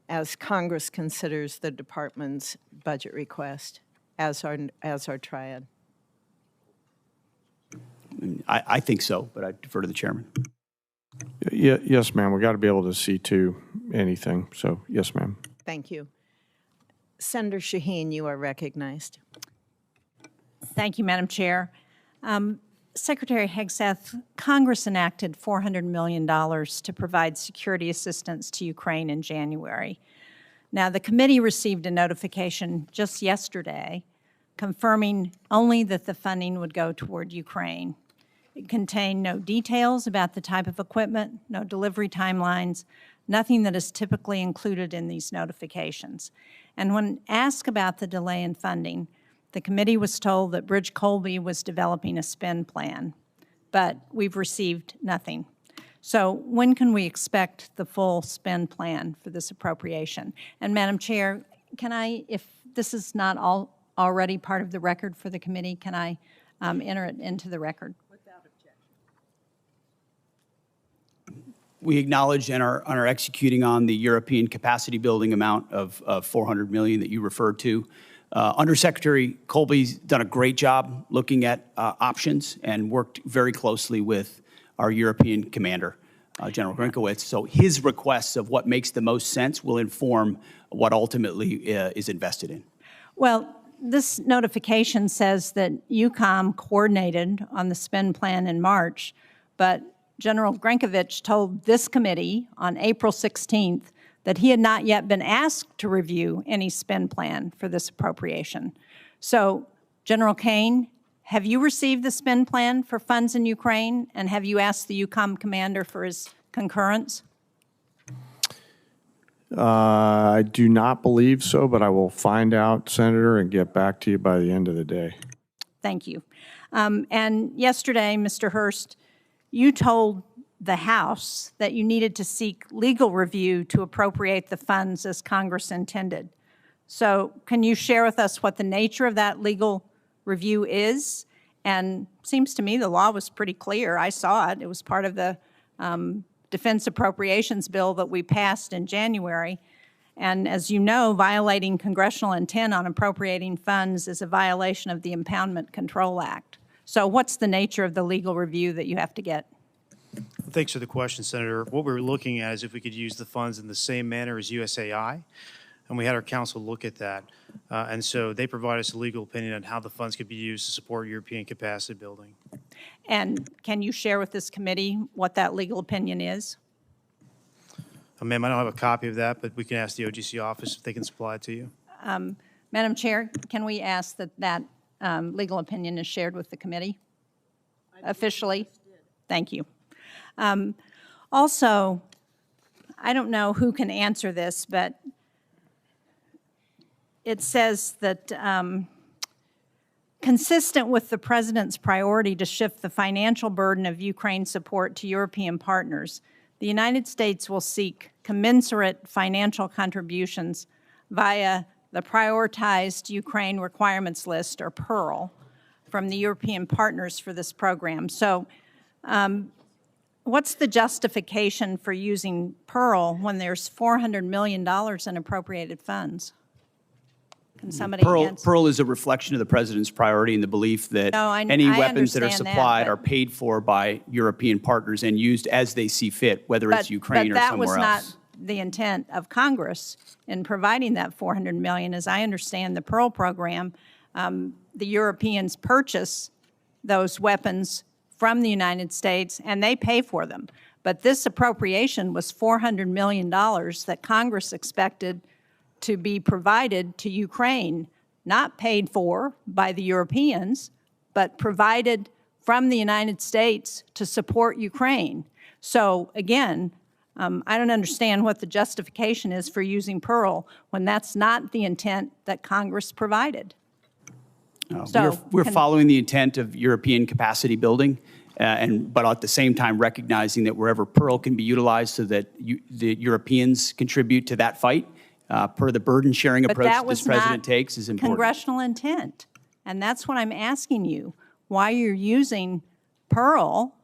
as Congress considers the department's budget request as our triad? I think so, but I defer to the chairman. Yes, ma'am. We got to be able to see to anything. So, yes, ma'am. Thank you. Senator Shaheen, you are recognized. Thank you, Madam Chair. Secretary Hegseth, Congress enacted $400 million to provide security assistance to Ukraine in January. Now, the committee received a notification just yesterday confirming only that the funding would go toward Ukraine. It contained no details about the type of equipment, no delivery timelines, nothing that is typically included in these notifications. And when asked about the delay in funding, the committee was told that Bridge Colby was developing a spend plan, but we've received nothing. So when can we expect the full spend plan for this appropriation? And Madam Chair, can I, if this is not already part of the record for the committee, can I enter it into the record? We acknowledge and are executing on the European capacity building amount of $400 million that you referred to. Undersecretary Colby's done a great job looking at options and worked very closely with our European commander, General Grinkowitz. So his requests of what makes the most sense will inform what ultimately is invested in. Well, this notification says that EUCOM coordinated on the spend plan in March, but General Grinkowitz told this committee on April 16th that he had not yet been asked to review any spend plan for this appropriation. So, General Caine, have you received the spend plan for funds in Ukraine, and have you asked the EUCOM commander for his concurrence? I do not believe so, but I will find out, Senator, and get back to you by the end of the day. Thank you. And yesterday, Mr. Hurst, you told the House that you needed to seek legal review to appropriate the funds as Congress intended. So can you share with us what the nature of that legal review is? And seems to me the law was pretty clear. I saw it. It was part of the defense appropriations bill that we passed in January. And as you know, violating congressional intent on appropriating funds is a violation of the Impoundment Control Act. So what's the nature of the legal review that you have to get? Thanks for the question, Senator. What we're looking at is if we could use the funds in the same manner as USAI, and we had our counsel look at that. And so they provide us a legal opinion on how the funds could be used to support European capacity building. And can you share with this committee what that legal opinion is? Ma'am, I don't have a copy of that, but we can ask the OGC office if they can supply it to you. Madam Chair, can we ask that that legal opinion is shared with the committee officially? Thank you. Also, I don't know who can answer this, but it says that consistent with the President's priority to shift the financial burden of Ukraine support to European partners, the United States will seek commensurate financial contributions via the Prioritized Ukraine Requirements List, or PEARL, from the European partners for this program. So what's the justification for using PEARL when there's $400 million in appropriated funds? Can somebody answer? PEARL is a reflection of the President's priority and the belief that any weapons that are supplied are paid for by European partners and used as they see fit, whether it's Ukraine or somewhere else. But that was not the intent of Congress in providing that $400 million. As I understand the PEARL program, the Europeans purchase those weapons from the United States and they pay for them. But this appropriation was $400 million that Congress expected to be provided to Ukraine, not paid for by the Europeans, but provided from the United States to support Ukraine. So again, I don't understand what the justification is for using PEARL when that's not the intent that Congress provided. We're following the intent of European capacity building, but at the same time recognizing that wherever PEARL can be utilized so that the Europeans contribute to that fight, per the burden sharing approach that this President takes is important. Congressional intent. And that's what I'm asking you, why you're using PEARL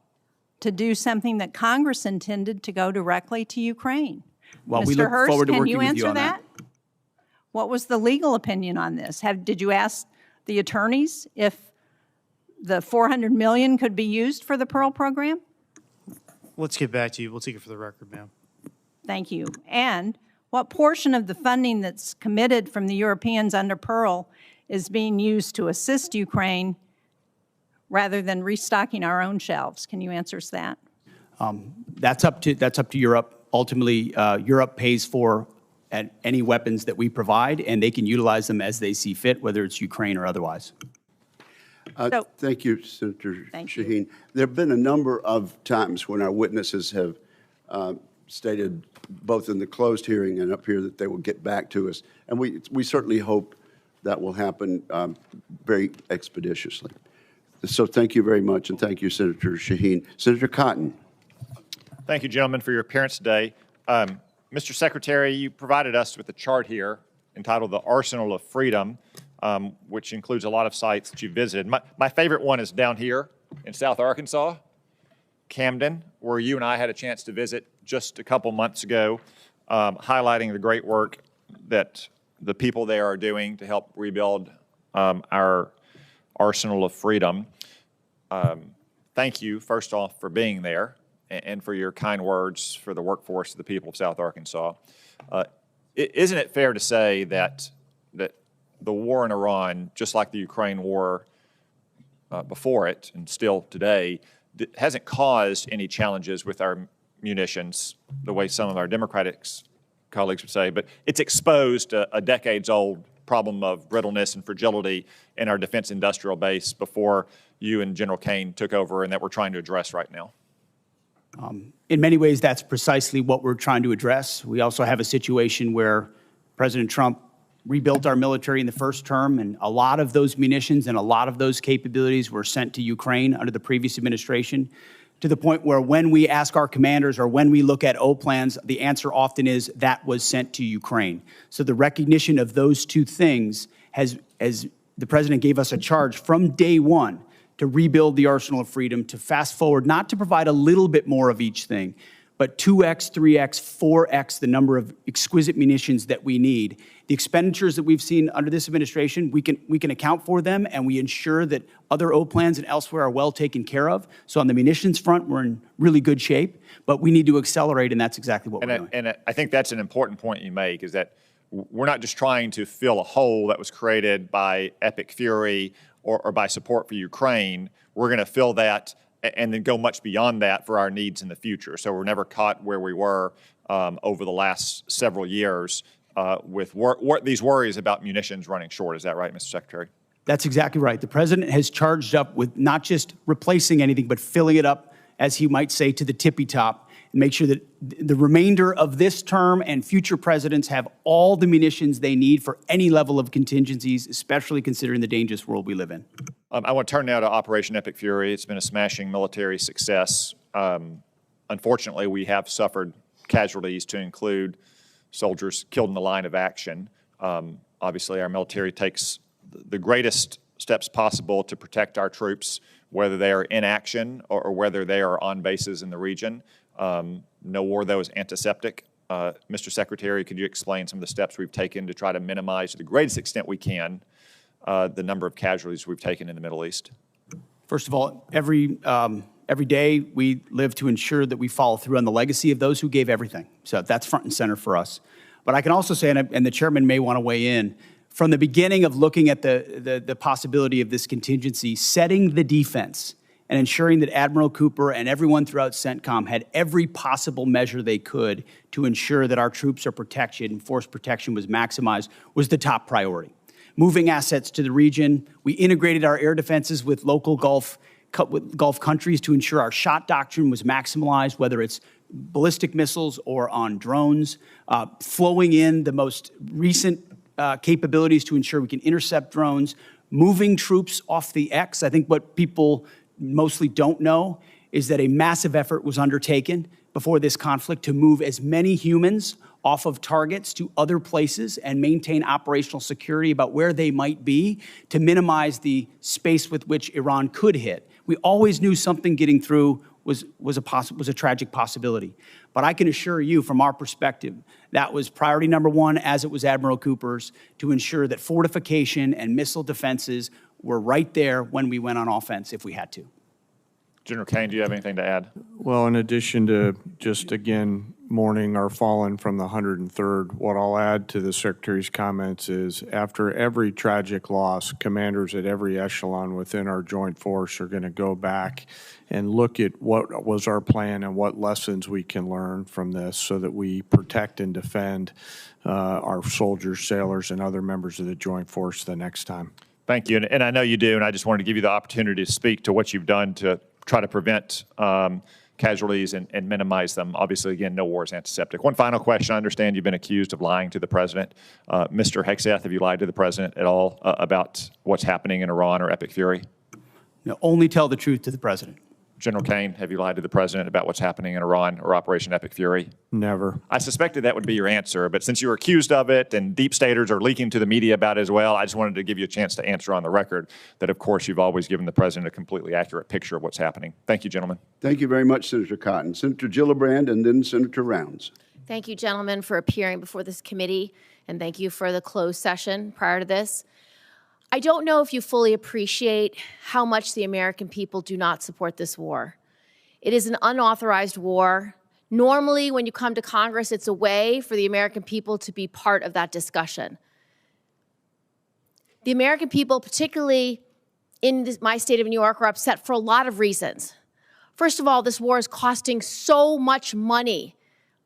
to do something that Congress intended to go directly to Ukraine. Well, we look forward to working with you on that. What was the legal opinion on this? Did you ask the attorneys if the $400 million could be used for the PEARL program? Let's get back to you. We'll take it for the record, ma'am. Thank you. And what portion of the funding that's committed from the Europeans under PEARL is being used to assist Ukraine rather than restocking our own shelves? Can you answer us that? That's up to Europe. Ultimately, Europe pays for at any weapons that we provide, and they can utilize them as they see fit, whether it's Ukraine or otherwise. Thank you, Senator Thank you. Shaheen. There have been a number of times when our witnesses have stated, both in the closed hearing and up here, that they will get back to us. And we certainly hope that will happen very expeditiously. So thank you very much, and thank you, Senator Shaheen. Senator Cotton. Thank you, gentlemen, for your appearance today. Mr. Secretary, you provided us with a chart here entitled The Arsenal of Freedom, which includes a lot of sites that you visited. My favorite one is down here in South Arkansas, Camden, where you and I had a chance to visit just a couple months ago, highlighting the great work that the people there are doing to help rebuild our arsenal of freedom. Thank you, first off, for being there and for your kind words for the workforce of the people of South Arkansas. Isn't it fair to say that the war in Iran, just like the Ukraine war before it and still today, hasn't caused any challenges with our munitions the way some of our Democratic colleagues would say, but it's exposed a decades-old problem of brittleness and fragility in our defense industrial base before you and General Caine took over, and that we're trying to address right now? In many ways, that's precisely what we're trying to address. We also have a situation where President Trump rebuilt our military in the first term, and a lot of those munitions and a lot of those capabilities were sent to Ukraine under the previous administration, to the point where when we ask our commanders or when we look at O plans, the answer often is that was sent to Ukraine. So the recognition of those two things has, as the president gave us a charge from day one to rebuild the arsenal of freedom, to fast forward, not to provide a little bit more of each thing, but 2x, 3x, 4x the number of exquisite munitions that we need. The expenditures that we've seen under this administration, we can account for them, and we ensure that other O plans and elsewhere are well taken care of. So on the munitions front, we're in really good shape, but we need to accelerate, and that's exactly what we're doing. And I think that's an important point you make, is that we're not just trying to fill a hole that was created by epic fury or by support for Ukraine. We're going to fill that and then go much beyond that for our needs in the future. So we're never caught where we were over the last several years with these worries about munitions running short. Is that right, Mr. Secretary? That's exactly right. The president has charged up with not just replacing anything, but filling it up, as he might say, to the tippy top, and make sure that the remainder of this term and future presidents have all the munitions they need for any level of contingencies, especially considering the dangerous world we live in. I want to turn now to Operation Epic Fury. It's been a smashing military success. Unfortunately, we have suffered casualties, to include soldiers killed in the line of action. Obviously, our military takes the greatest steps possible to protect our troops, whether they are in action or whether they are on bases in the region. No war, though, is antiseptic. Mr. Secretary, could you explain some of the steps we've taken to try to minimize, to the greatest extent we can, the number of casualties we've taken in the Middle East? First of all, every day we live to ensure that we follow through on the legacy of those who gave everything. So that's front and center for us. But I can also say, and the chairman may want to weigh in, from the beginning of looking at the possibility of this contingency, setting the defense and ensuring that Admiral Cooper and everyone throughout CENTCOM had every possible measure they could to ensure that our troops are protected and force protection was maximized was the top priority. Moving assets to the region, we integrated our air defenses with local Gulf countries to ensure our shot doctrine was maximized, whether it's ballistic missiles or on drones, flowing in the most recent capabilities to ensure we can intercept drones, moving troops off the X. I think what people mostly don't know is that a massive effort was undertaken before this conflict to move as many humans off of targets to other places and maintain operational security about where they might be to minimize the space with which Iran could hit. We always knew something getting through was a tragic possibility. But I can assure you, from our perspective, that was priority number one, as it was Admiral Cooper's, to ensure that fortification and missile defenses were right there when we went on offense if we had to. General Caine, do you have anything to add? Well, in addition to just, again, mourning our fallen from the 103rd, what I'll add to the Secretary's comments is after every tragic loss, commanders at every echelon within our joint force are going to go back and look at what was our plan and what lessons we can learn from this so that we protect and defend our soldiers, sailors, and other members of the joint force the next time. Thank you, and I know you do, and I just wanted to give you the opportunity to speak to what you've done to try to prevent casualties and minimize them. Obviously, again, no war is antiseptic. One final question. I understand you've been accused of lying to the president. Mr. Hegseth, have you lied to the president at all about what's happening in Iran or Epic Fury? No, only tell the truth to the president. General Caine, have you lied to the president about what's happening in Iran or Operation Epic Fury? Never. I suspected that would be your answer, but since you were accused of it and deep staters are leaking to the media about it as well, I just wanted to give you a chance to answer on the record that, of course, you've always given the president a completely accurate picture of what's happening. Thank you, gentlemen. Thank you very much, Senator Cotton. Senator Gillibrand and then Senator Rounds. Thank you, gentlemen, for appearing before this committee, and thank you for the closed session prior to this. I don't know if you fully appreciate how much the American people do not support this war. It is an unauthorized war. Normally, when you come to Congress, it's a way for the American people to be part of that discussion. The American people, particularly in my state of New York, are upset for a lot of reasons. First of all, this war is costing so much money.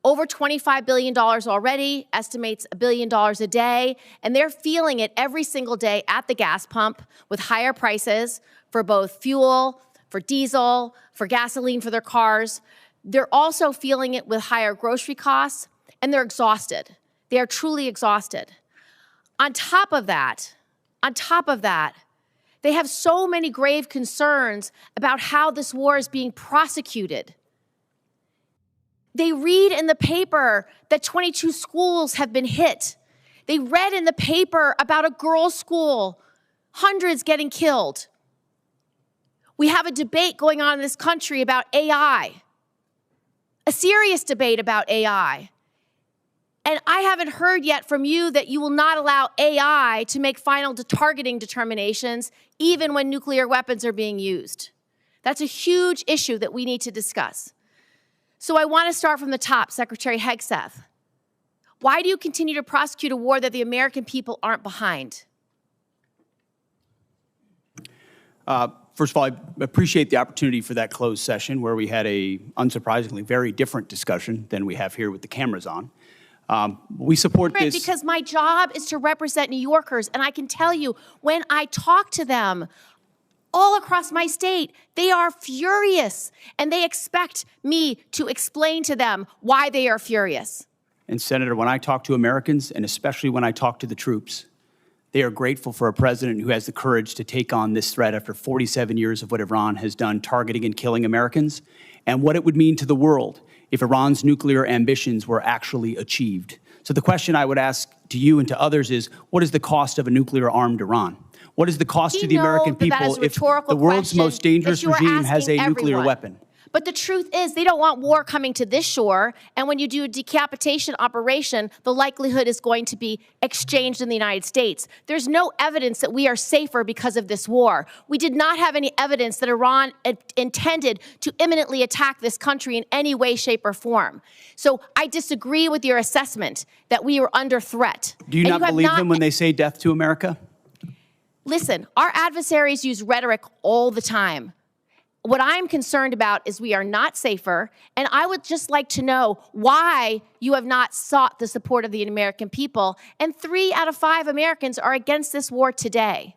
Over $25 billion already, estimates $1 billion a day, and they're feeling it every single day at the gas pump with higher prices for both fuel, for diesel, for gasoline for their cars. They're also feeling it with higher grocery costs, and they're exhausted. They are truly exhausted. On top of that, they have so many grave concerns about how this war is being prosecuted. They read in the paper that 22 schools have been hit. They read in the paper about a girls' school, hundreds getting killed. We have a debate going on in this country about AI, a serious debate about AI. And I haven't heard yet from you that you will not allow AI to make final targeting determinations, even when nuclear weapons are being used. That's a huge issue that we need to discuss. So I want to start from the top, Secretary Hegseth. Why do you continue to prosecute a war that the American people aren't behind? First of all, I appreciate the opportunity for that closed session where we had a, unsurprisingly, very different discussion than we have here with the cameras on. We support this. Because my job is to represent New Yorkers, and I can tell you, when I talk to them all across my state, they are furious, and they expect me to explain to them why they are furious. And Senator, when I talk to Americans, and especially when I talk to the troops, they are grateful for a president who has the courage to take on this threat after 47 years of what Iran has done, targeting and killing Americans, and what it would mean to the world if Iran's nuclear ambitions were actually achieved. So the question I would ask to you and to others is, what is the cost of a nuclear-armed Iran? What is the cost to the American people if the world's most dangerous regime has a nuclear weapon? But the truth is, they don't want war coming to this shore, and when you do a decapitation operation, the likelihood is going to be exchanged in the United States. There's no evidence that we are safer because of this war. We did not have any evidence that Iran intended to imminently attack this country in any way, shape, or form. So I disagree with your assessment that we are under threat. Do you not believe them when they say death to America? Listen, our adversaries use rhetoric all the time. What I'm concerned about is we are not safer, and I would just like to know why you have not sought the support of the American people, and 3 out of 5 Americans are against this war today.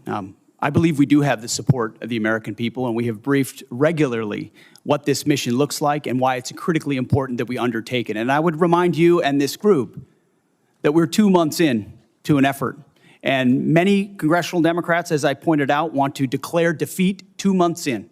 I believe we do have the support of the American people, and we have briefed regularly what this mission looks like and why it's critically important that we undertake it. And I would remind you and this group that we're 2 months in to an effort. And many congressional Democrats, as I pointed out, want to declare defeat 2 months in.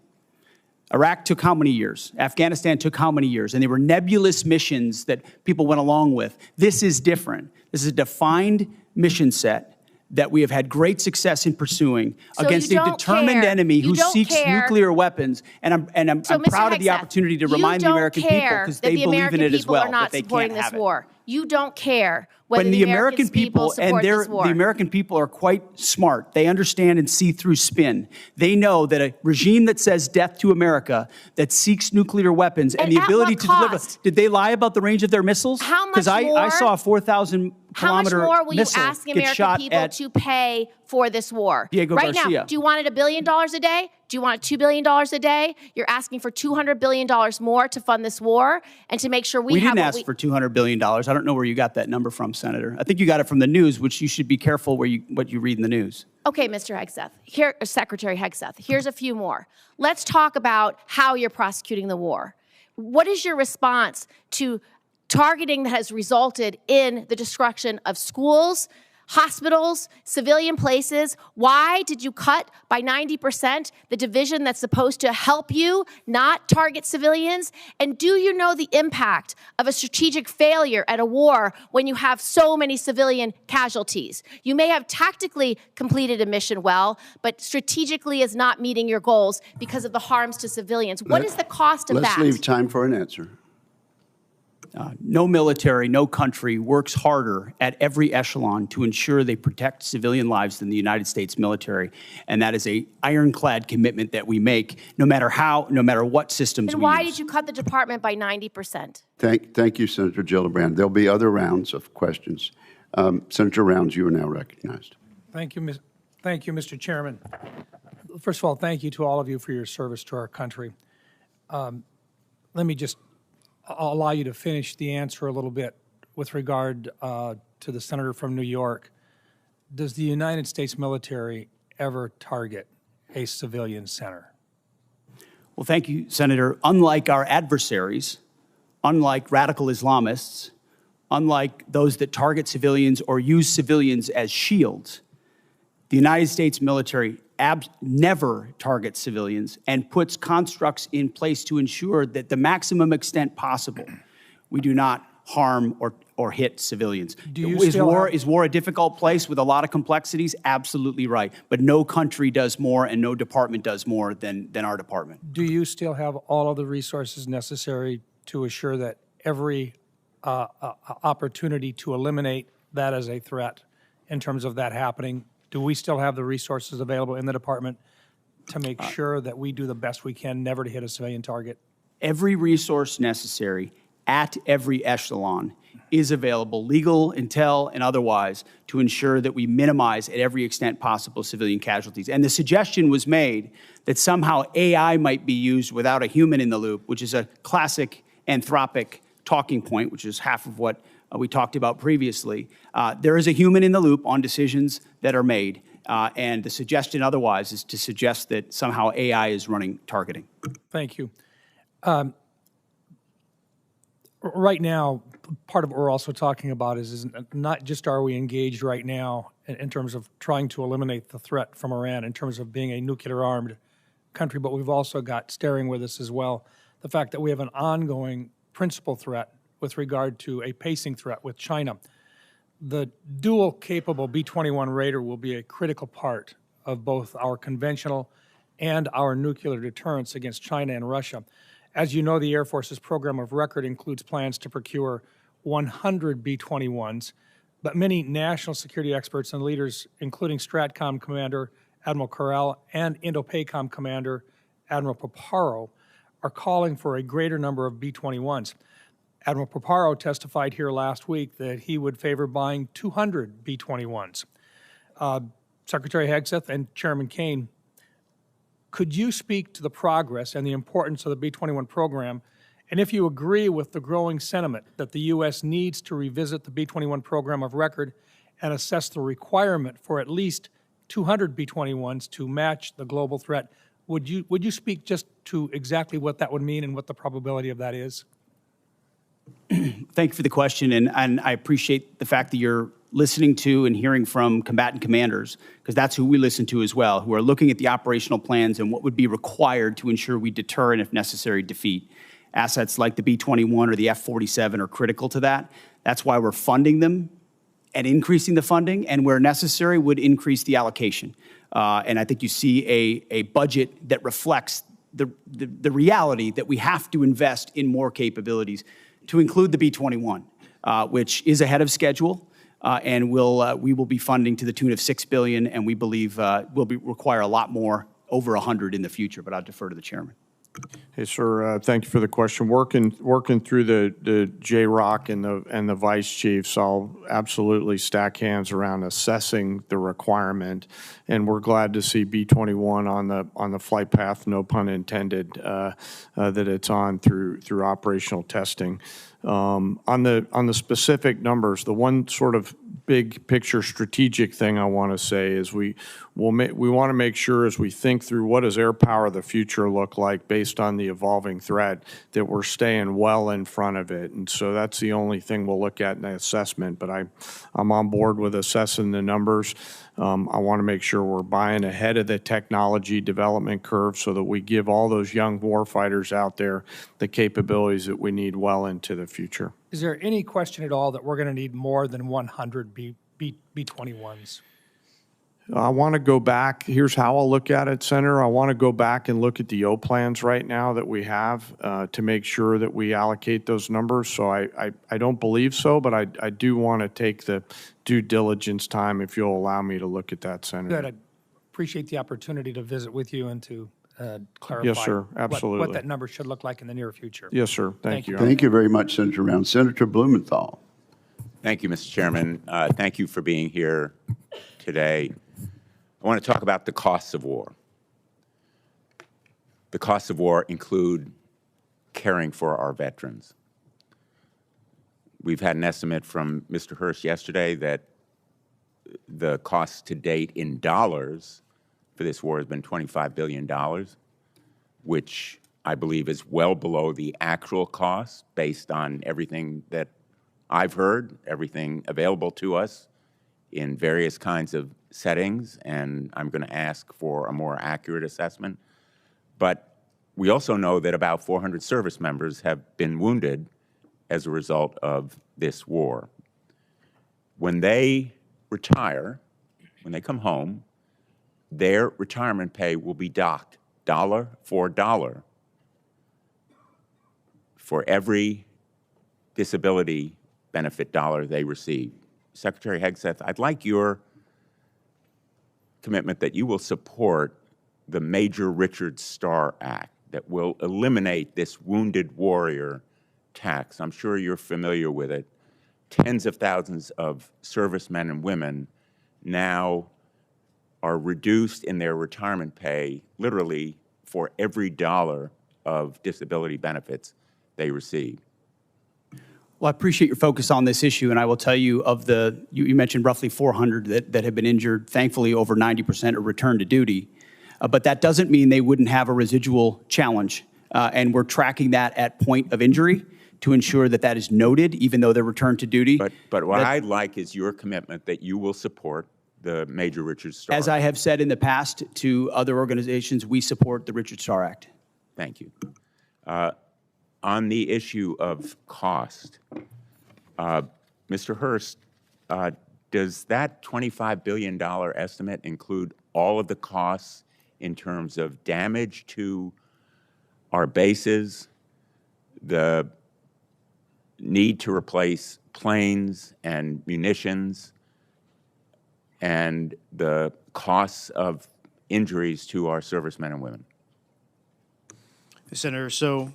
Iraq took how many years? Afghanistan took how many years? And they were nebulous missions that people went along with. This is different. This is a defined mission set that we have had great success in pursuing against a determined enemy who seeks nuclear weapons. And I'm proud of the opportunity to remind the American people, because they believe in it as well, that they can't have it. you don't care whether When the American people support and this war. the American people are quite smart. They understand and see through spin. They know that a regime that says death to America, that seeks nuclear weapons and the at ability what to deliver. cost? Did they lie about the range of their missiles? How much Because I more- saw a 4,000 How much kilometer more will you missile ask the get American shot people at to pay for this war? Diego right Garcia. now, do you want it $1 billion a day? Do you want it $2 billion a day? You're asking for $200 billion more to fund this war and to make sure we have didn't what ask for $200 billion. I don't know where you got that number from, Senator. I think you got it from the news, which you should be careful what you read in the news. Okay, Mr. Hegseth, Secretary Hegseth, here's a few more. Let's talk about how you're prosecuting the war. What is your response to targeting that has resulted in the destruction of schools, hospitals, civilian places? Why did you cut by 90% the division that's supposed to help you not target civilians? And do you know the impact of a strategic failure at a war when you have so many civilian casualties? You may have tactically completed a mission well, but strategically is not meeting your goals because of the harms to civilians. What is the cost of that? Let's leave time for an answer. No military, no country works harder at every echelon to ensure they protect civilian lives than the United States military. And that is a ironclad commitment that we make, no matter what systems And we why use. did you cut the department by 90%? Thank you, Senator Gillibrand. There'll be other rounds of questions. Senator Rounds, you are now recognized. Thank you, Mr. Chairman. First of all, thank you to all of you for your service to our country. Let me just allow you to finish the answer a little bit with regard to the senator from New York. Does the United States military ever target a civilian center? Well, thank you, Senator. Unlike our adversaries, unlike radical Islamists, unlike those that target civilians or use civilians as shields, the United States military never targets civilians and puts constructs in place to ensure that the maximum extent possible, we do not harm or hit civilians. Is war a difficult place with a lot of complexities? Absolutely right. But no country does more and no department does more than our department. Do you still have all of the resources necessary to assure that every opportunity to eliminate that as a threat in terms of that happening? Do we still have the resources available in the department to make sure that we do the best we can never to hit a civilian target? Every resource necessary at every echelon is available, legal, intel, and otherwise, to ensure that we minimize at every extent possible civilian casualties. And the suggestion was made that somehow AI might be used without a human in the loop, which is a classic Anthropic talking point, which is half of what we talked about previously. There is a human in the loop on decisions that are made, and the suggestion otherwise is to suggest that somehow AI is running targeting. Thank you. Right now, part of what we're also talking about is not just are we engaged right now in terms of trying to eliminate the threat from Iran in terms of being a nuclear-armed country, but we've also got staring with us as well the fact that we have an ongoing principal threat with regard to a pacing threat with China. The dual-capable B-21 Raider will be a critical part of both our conventional and our nuclear deterrence against China and Russia. As you know, the Air Force's program of record includes plans to procure 100 B-21s, but many national security experts and leaders, including STRATCOM Commander Admiral Corral and INDOPACOM Commander Admiral Paparo, are calling for a greater number of B-21s. Admiral Paparo testified here last week that he would favor buying 200 B-21s. Secretary Hegseth and Chairman Caine, could you speak to the progress and the importance of the B-21 program, and if you agree with the growing sentiment that the U.S. needs to revisit the B-21 program of record and assess the requirement for at least 200 B-21s to match the global threat, would you speak just to exactly what that would mean and what the probability of that is? Thank you for the question, and I appreciate the fact that you're listening to and hearing from combatant commanders, because that's who we listen to as well, who are looking at the operational plans and what would be required to ensure we deter and, if necessary, defeat. Assets like the B-21 or the F-47 are critical to that. That's why we're funding them and increasing the funding, and where necessary would increase the allocation. And I think you see a budget that reflects the reality that we have to invest in more capabilities, to include the B-21. which is ahead of schedule, and we will be funding to the tune of $6 billion, and we believe require a lot more, over 100 in the future, but I'll defer to the chairman. Hey, sir, thank you for the question. Working through the J-ROC and the vice chiefs, I'll absolutely stack hands around assessing the requirement, and we're glad to see B-21 on the flight path, no pun intended, that it's on through operational testing. On the specific numbers, the one sort of big picture strategic thing I want to say is we want to make sure as we think through what does air power of the future look like based on the evolving threat, that we're staying well in front of it. And so that's the only thing we'll look at in the assessment, but I'm on board with assessing the numbers. I want to make sure we're buying ahead of the technology development curve so that we give all those young warfighters out there the capabilities that we need well into the future. Is there any question at all that we're going to need more than 100 B-21s? I want to go back. Here's how I'll look at it, Senator. I want to go back and look at the O plans right now that we have to make sure that we allocate those numbers. So I don't believe so, but I do want to take the due diligence time, if you'll allow me to look at that, Senator. Good. I appreciate the opportunity to visit with you and to clarify Yes, sir. Absolutely. what that number should look like in the near future. Yes, sir. Thank you. Thank you very much, Senator Round. Senator Blumenthal. Thank you, Mr. Chairman. Thank you for being here today. I want to talk about the costs of war. The costs of war include caring for our veterans. We've had an estimate from Mr. Hurst yesterday that the cost to date in dollars for this war has been $25 billion, which I believe is well below the actual cost based on everything that I've heard, everything available to us in various kinds of settings, and I'm going to ask for a more accurate assessment. But we also know that about 400 service members have been wounded as a result of this war. When they retire, when they come home, their retirement pay will be docked dollar for dollar for every disability benefit dollar they receive. Secretary Hegseth, I'd like your commitment that you will support the Major Richard Starr Act that will eliminate this wounded warrior tax. I'm sure you're familiar with it. Tens of thousands of servicemen and women now are reduced in their retirement pay literally for every dollar of disability benefits they receive. Well, I appreciate your focus on this issue, and I will tell you you mentioned roughly 400 that have been injured. Thankfully, over 90% are returned to duty. But that doesn't mean they wouldn't have a residual challenge. And we're tracking that at point of injury to ensure that that is noted, even though they're returned to duty. But what I'd like is your commitment that you will support the Major Richard Starr. As I have said in the past to other organizations, we support the Richard Starr Act. Thank you. On the issue of cost, Mr. Hurst, does that $25 billion estimate include all of the costs in terms of damage to our bases, the need to replace planes and munitions, and the costs of injuries to our servicemen and women? Senator, so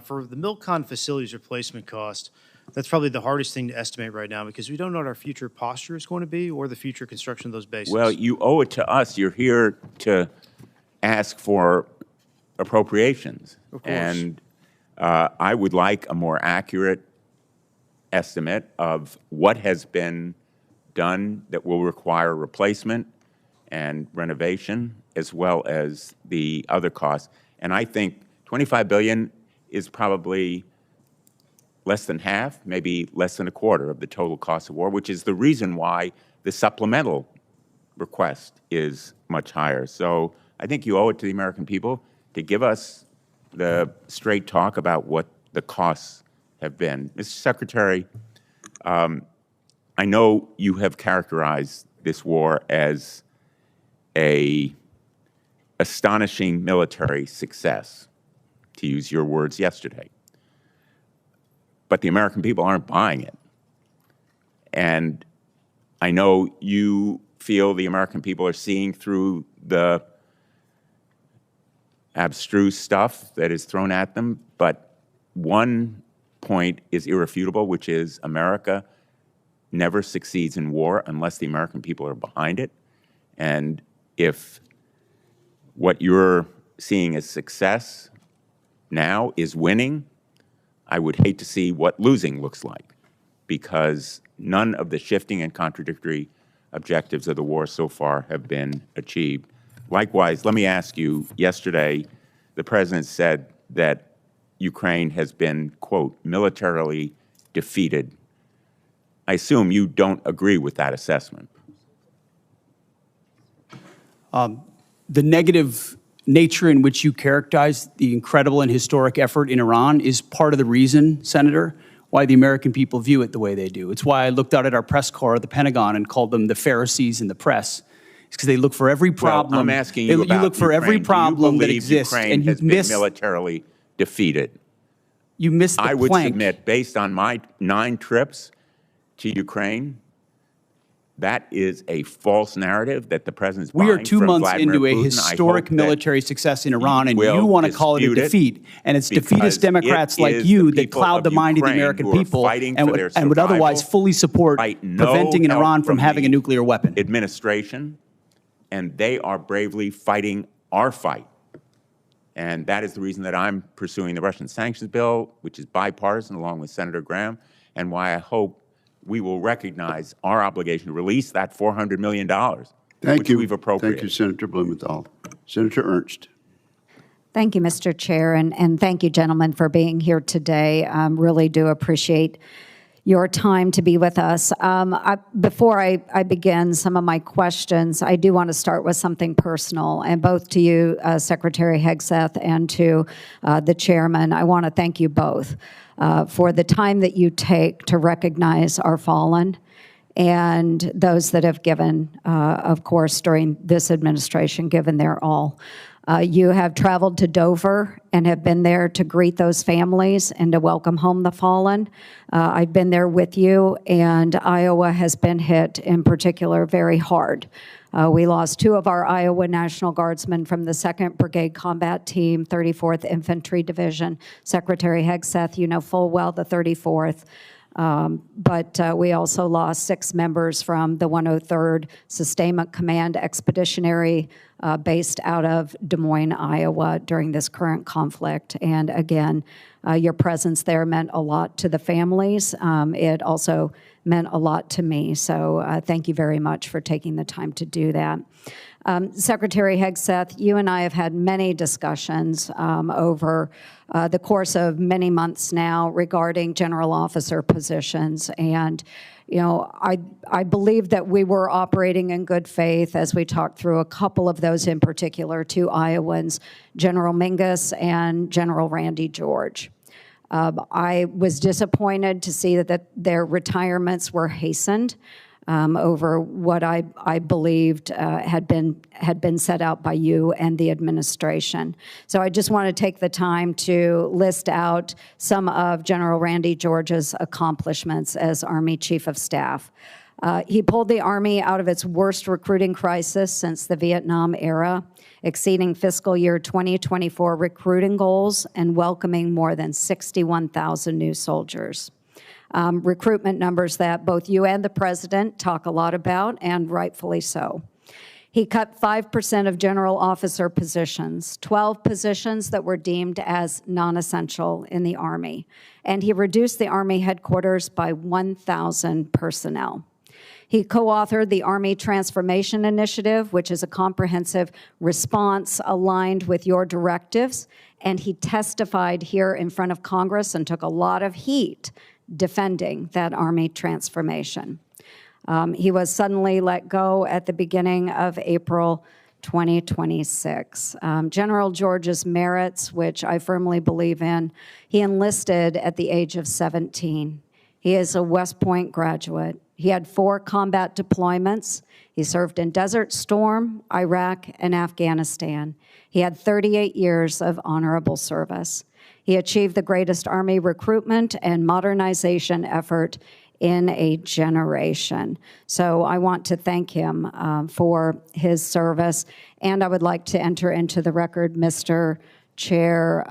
for the MilCon facilities replacement cost, that's probably the hardest thing to estimate right now because we don't know what our future posture is going to be or the future construction of those bases. Well, you owe it to us. You're here to ask for appropriations. Of course. And I would like a more accurate estimate of what has been done that will require replacement and renovation, as well as the other costs. And I think $25 billion is probably less than half, maybe less than a quarter of the total cost of war, which is the reason why the supplemental request is much higher. So I think you owe it to the American people to give us the straight talk about what the costs have been. Mr. Secretary, I know you have characterized this war as an astonishing military success, to use your words yesterday. But the American people aren't buying it. And I know you feel the American people are seeing through the abstruse stuff that is thrown at them, but one point is irrefutable, which is America never succeeds in war unless the American people are behind it. And if what you're seeing as success now is winning, I would hate to see what losing looks like, because none of the shifting and contradictory objectives of the war so far have been achieved. Likewise, let me ask you, yesterday, the President said that Ukraine has been, quote, militarily defeated. I assume you don't agree with that assessment. The negative nature in which you characterize the incredible and historic effort in Iran is part of the reason, Senator, why the American people view it the way they do. It's why I looked out at our press corps at the Pentagon and called them the Pharisees in the press. It's because they look for every problem. Well, I'm asking you about you look for every Ukraine. problem that Do you believe exists, Ukraine and you has miss been militarily defeated? You miss the I would plank. submit, based on my 9 trips to Ukraine, that is a false narrative that the President's We are buying 2 from months Vladimir into a Putin. historic military success in Iran, and you want to call it a dispute it defeat. And it's because defeatist Democrats it like is you the that people cloud of the mind of the Ukraine American who are people fighting and for their would otherwise survival, fully support fight no preventing help Iran from having the a nuclear weapon. Administration, and they are bravely fighting our fight. And that is the reason that I'm pursuing the Russian sanctions bill, which is bipartisan, along with Senator Graham, and why I hope we will recognize our obligation to release that $400 million, which we've appropriated. Thank you, Senator Blumenthal. Senator Ernst. Thank you, Mr. Chair, and thank you, gentlemen, for being here today. Really do appreciate your time to be with us. Before I begin some of my questions, I do want to start with something personal, and both to you, Secretary Hegseth, and to the chairman. I want to thank you both for the time that you take to recognize our fallen and those that have given, of course, during this administration, given their all. You have traveled to Dover and have been there to greet those families and to welcome home the fallen. I've been there with you, and Iowa has been hit in particular very hard. We lost 2 of our Iowa National Guardsmen from the 2nd Brigade Combat Team, 34th Infantry Division. Secretary Hegseth, you know full well the 34th. But we also lost 6 members from the 103rd Sustainment Command Expeditionary based out of Des Moines, Iowa during this current conflict. And again, your presence there meant a lot to the families. It also meant a lot to me. So thank you very much for taking the time to do that. Secretary Hegseth, you and I have had many discussions over the course of many months now regarding general officer positions. And, you know, I believe that we were operating in good faith as we talked through a couple of those in particular, 2 Iowans, General Mingus and General Randy George. I was disappointed to see that their retirements were hastened over what I believed had been set out by you and the administration. So I just want to take the time to list out some of General Randy George's accomplishments as Army Chief of Staff. He pulled the Army out of its worst recruiting crisis since the Vietnam era, exceeding fiscal year 2024 recruiting goals and welcoming more than 61,000 new soldiers. Recruitment numbers that both you and the President talk a lot about, and rightfully so. He cut 5% of general officer positions, 12 positions that were deemed as non-essential in the Army, and he reduced the Army headquarters by 1,000 personnel. He co-authored the Army Transformation Initiative, which is a comprehensive response aligned with your directives, and he testified here in front of Congress and took a lot of heat defending that Army transformation. He was suddenly let go at the beginning of April 2026. General George's merits, which I firmly believe in, he enlisted at the age of 17. He is a West Point graduate. He had 4 combat deployments. He served in Desert Storm, Iraq, and Afghanistan. He had 38 years of honorable service. He achieved the greatest Army recruitment and modernization effort in a generation. So I want to thank him for his service. And I would like to enter into the record, Mr. Chair,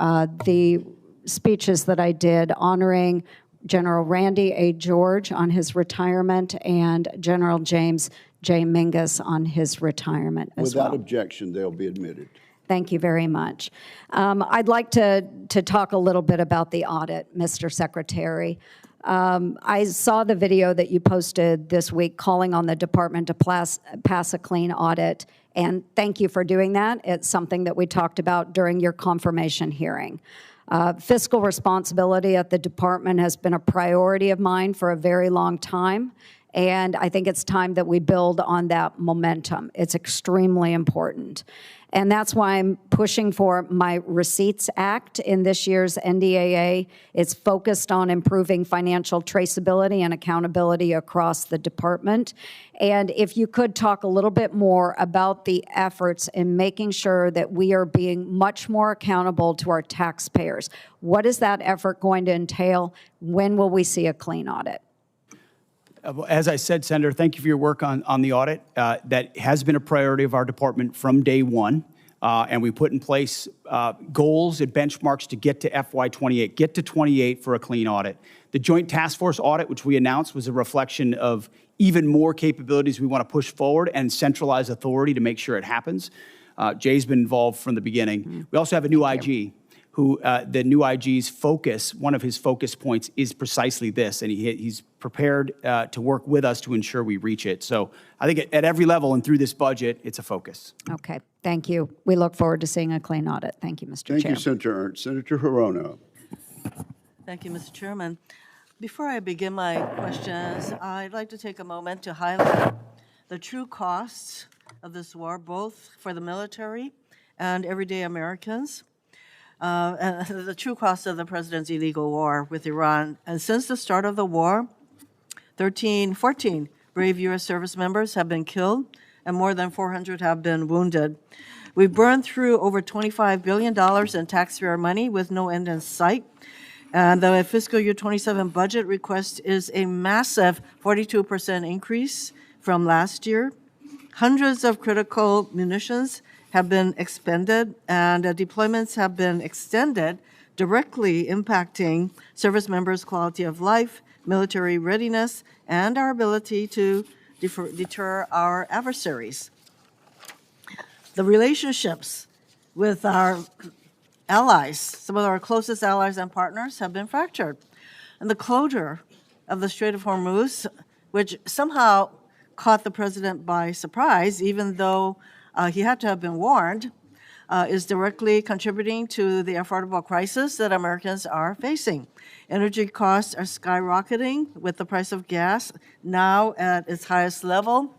the speeches that I did honoring General Randy A. George on his retirement and General James J. Mingus on his retirement as well. Without objection, they'll be admitted. Thank you very much. I'd like to talk a little bit about the audit, Mr. Secretary. I saw the video that you posted this week calling on the department to pass a clean audit, and thank you for doing that. It's something that we talked about during your confirmation hearing. Fiscal responsibility at the department has been a priority of mine for a very long time, and I think it's time that we build on that momentum. It's extremely important. And that's why I'm pushing for my Receipts Act in this year's NDAA. It's focused on improving financial traceability and accountability across the department. And if you could talk a little bit more about the efforts in making sure that we are being much more accountable to our taxpayers. What is that effort going to entail? When will we see a clean audit? As I said, Senator, thank you for your work on the audit. That has been a priority of our department from day one. And we put in place goals and benchmarks to get to FY28, get to 28 for a clean audit. The Joint Task Force audit, which we announced, was a reflection of even more capabilities we want to push forward and centralize authority to make sure it happens. Jay's been involved from the beginning. We also have a new IG. Who the new IG's focus, one of his focus points is precisely this, and he's prepared to work with us to ensure we reach it. So I think at every level and through this budget, it's a focus. Okay, thank you. We look forward to seeing a clean audit. Thank you, Mr. Chair. Thank you, Senator Ernst. Senator Hirono. Thank you, Mr. Chairman. Before I begin my questions, I'd like to take a moment to highlight the true costs of this war, both for the military and everyday Americans. And the true cost of the president's illegal war with Iran. And since the start of the war, 14 brave U.S. service members have been killed and more than 400 have been wounded. We've burned through over $25 billion in taxpayer money with no end in sight. And the fiscal year 27 budget request is a massive 42% increase from last year. Hundreds of critical munitions have been expended, and deployments have been extended, directly impacting service members' quality of life, military readiness, and our ability to deter our adversaries. The relationships with our allies, some of our closest allies and partners, have been fractured. And the closure of the Strait of Hormuz, which somehow caught the president by surprise, even though he had to have been warned, is directly contributing to the affordable crisis that Americans are facing. Energy costs are skyrocketing with the price of gas now at its highest level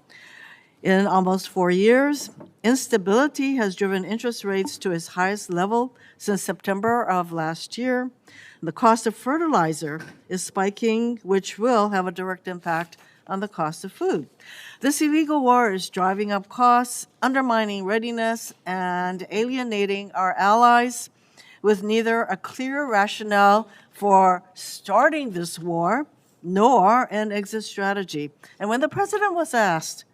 in almost 4 years. Instability has driven interest rates to its highest level since September of last year. The cost of fertilizer is spiking, which will have a direct impact on the cost of food. This illegal war is driving up costs, undermining readiness, and alienating our allies with neither a clear rationale for starting this war nor an exit strategy. And when the president was asked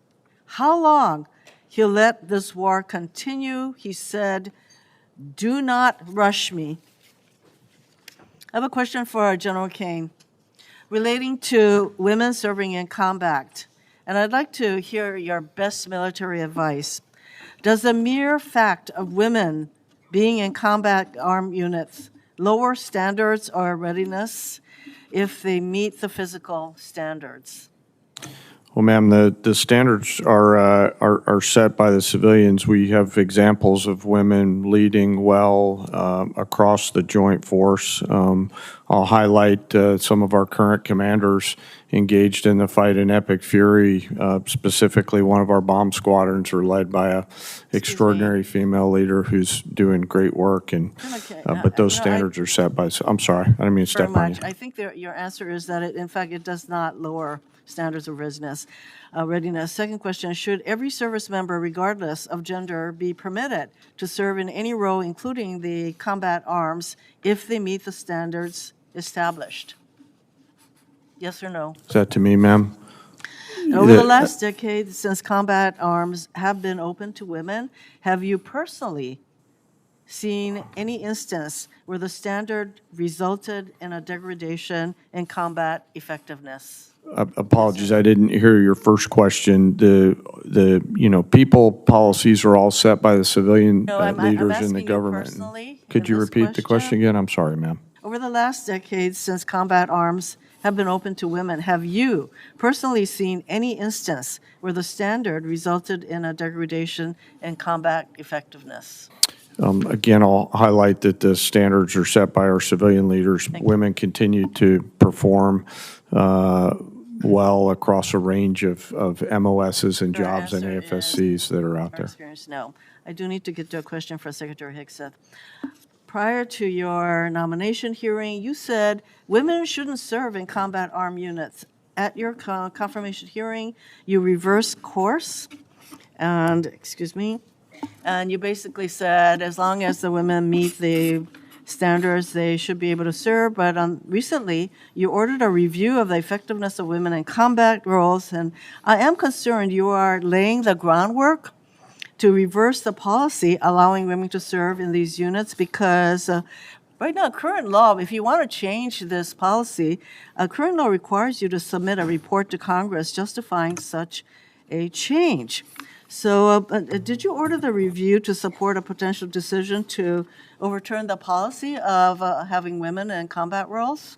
how long he'll let this war continue, he said, "Do not rush me." I have a question for General Caine relating to women serving in combat, and I'd like to hear your best military advice. Does the mere fact of women being in combat armed units lower standards or readiness if they meet the physical standards? Well, ma'am, the standards are set by the civilians. We have examples of women leading well across the joint force. I'll highlight some of our current commanders engaged in the fight in Epic Fury. Specifically, one of our bomb squadrons are led by a extraordinary female leader who's doing great work. And but those standards are set by. I'm sorry, I didn't mean to step on you. I think your answer is that in fact it does not lower standards of readiness. Second question, should every service member, regardless of gender, be permitted to serve in any role, including the combat arms, if they meet the standards established? Yes or no? Is that to me, ma'am? Over the last decade, since combat arms have been open to women, have you personally seen any instance where the standard resulted in a degradation in combat effectiveness? Apologies, I didn't hear your first question. People policies are all set by the civilian No, I'm leaders in asking the you government. personally Could in you this repeat the question again? I'm sorry, ma'am. Over the last decade, since combat arms have been open to women, have you personally seen any instance where the standard resulted in a degradation in combat effectiveness? Again, I'll highlight that the standards are set by our civilian leaders. Women continue to perform well across a range of MOSs and jobs and AFSCs that are out there. Experience, no. I do need to get to a question for Secretary Hegseth. Prior to your nomination hearing, you said women shouldn't serve in combat armed units. At your confirmation hearing, you reversed course, and, and you basically said as long as the women meet the standards, they should be able to serve. But recently, you ordered a review of the effectiveness of women in combat roles, and I am concerned you are laying the groundwork to reverse the policy allowing women to serve in these units, because right now, current law, if you want to change this policy, current law requires you to submit a report to Congress justifying such a change. So did you order the review to support a potential decision to overturn the policy of having women in combat roles?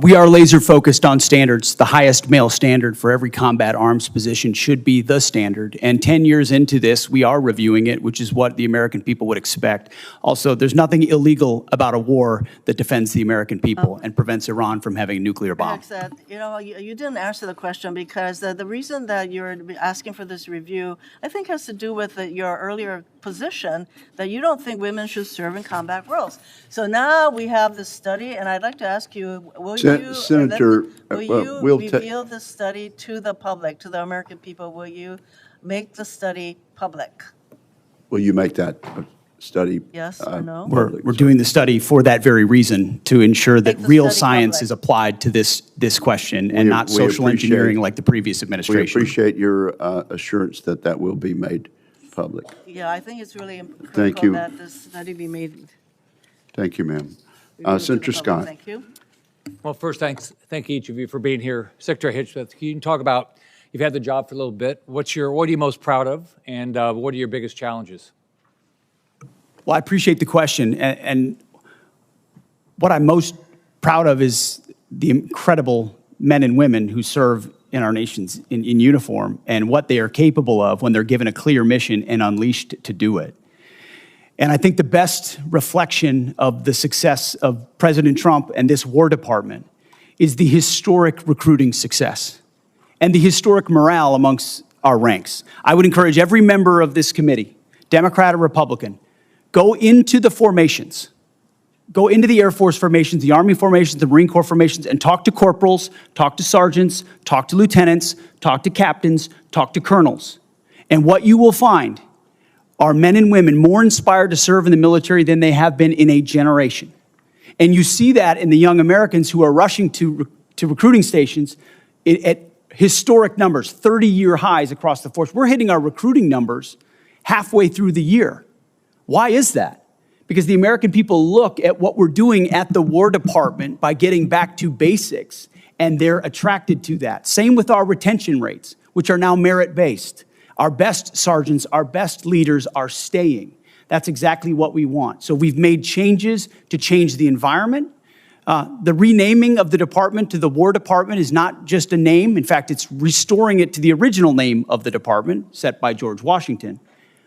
We are laser focused on standards. The highest male standard for every combat arms position should be the standard. And 10 years into this, we are reviewing it, which is what the American people would expect. Also, there's nothing illegal about a war that defends the American people and prevents Iran from having a nuclear bomb. You didn't answer the question, because the reason that you're asking for this review, I think, has to do with your earlier position that you don't think women should serve in combat roles. So now we have this study, and I'd like to ask you, will Senator, you reveal the study to the public, to the American people? Will you make the study public? Will you make that study? Yes or no? We're doing the study for that very reason, to ensure that real science is applied to this question and not social engineering like the previous administration. We appreciate your assurance that that will be made public. Yeah, I think it's really critical that this study be made. Thank you, ma'am. Senator Scott. Thank you. Well, first, thank each of you for being here. Secretary Hegseth, can you talk about, you've had the job for a little bit. What are you most proud of, and what are your biggest challenges? Well, I appreciate the question. And what I'm most proud of is the incredible men and women who serve in our nations in uniform, and what they are capable of when they're given a clear mission and unleashed to do it. And I think the best reflection of the success of President Trump and this War Department is the historic recruiting success and the historic morale amongst our ranks. I would encourage every member of this committee, Democrat or Republican, go into the formations. Go into the Air Force formations, the Army formations, the Marine Corps formations, and talk to corporals, talk to sergeants, talk to lieutenants, talk to captains, talk to colonels. And what you will find are men and women more inspired to serve in the military than they have been in a generation. And you see that in the young Americans who are rushing to recruiting stations at historic numbers, 30-year highs across the force. We're hitting our recruiting numbers halfway through the year. Why is that? Because the American people look at what we're doing at the War Department by getting back to basics, and they're attracted to that. Same with our retention rates, which are now merit-based. Our best sergeants, our best leaders are staying. That's exactly what we want. So we've made changes to change the environment. The renaming of the department to the War Department is not just a name. In fact, it's restoring it to the original name of the department set by George Washington.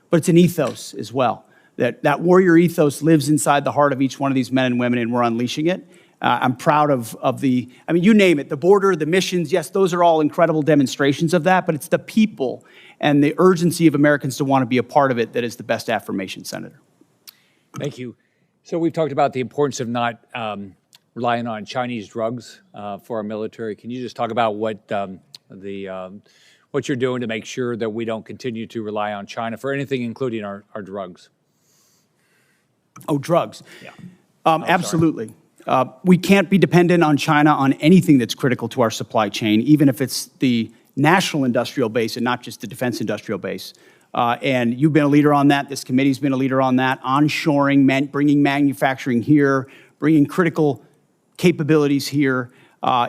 But it's an ethos as well. That warrior ethos lives inside the heart of each one of these men and women, and we're unleashing it. I'm proud of you name it, the border, the missions. Yes, those are all incredible demonstrations of that, but it's the people and the urgency of Americans to want to be a part of it that is the best affirmation, Senator. Thank you. So we've talked about the importance of not relying on Chinese drugs for our military. Can you just talk about what you're doing to make sure that we don't continue to rely on China for anything, including our drugs? Oh, drugs. Yeah. Absolutely. We can't be dependent on China on anything that's critical to our supply chain, even if it's the national industrial base and not just the defense industrial base. And you've been a leader on that. This committee's been a leader on that. Onshoring, bringing manufacturing here, bringing critical capabilities here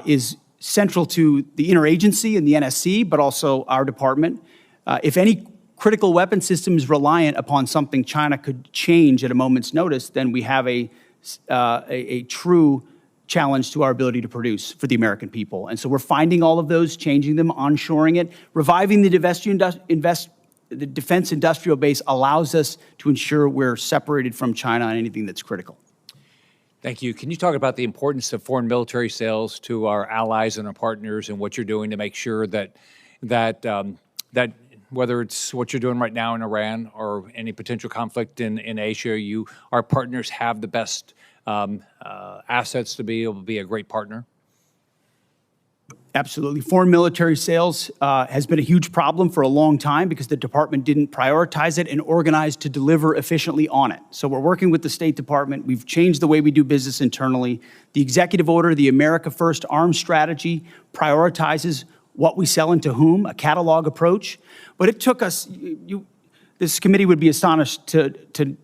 is central to the interagency and the NSC, but also our department. If any critical weapon system is reliant upon something China could change at a moment's notice, then we have a true challenge to our ability to produce for the American people. And so we're finding all of those, changing them, onshoring it. Reviving the defense industrial base allows us to ensure we're separated from China on anything that's critical. Thank you. Can you talk about the importance of foreign military sales to our allies and our partners and what you're doing to make sure that whether it's what you're doing right now in Iran or any potential conflict in Asia, our partners have the best assets to be able to be a great partner? Absolutely. Foreign military sales has been a huge problem for a long time because the department didn't prioritize it and organize to deliver efficiently on it. So we're working with the State Department. We've changed the way we do business internally. The executive order, the America First Arms Strategy, prioritizes what we sell and to whom, a catalog approach. But it took us, this committee would be astonished to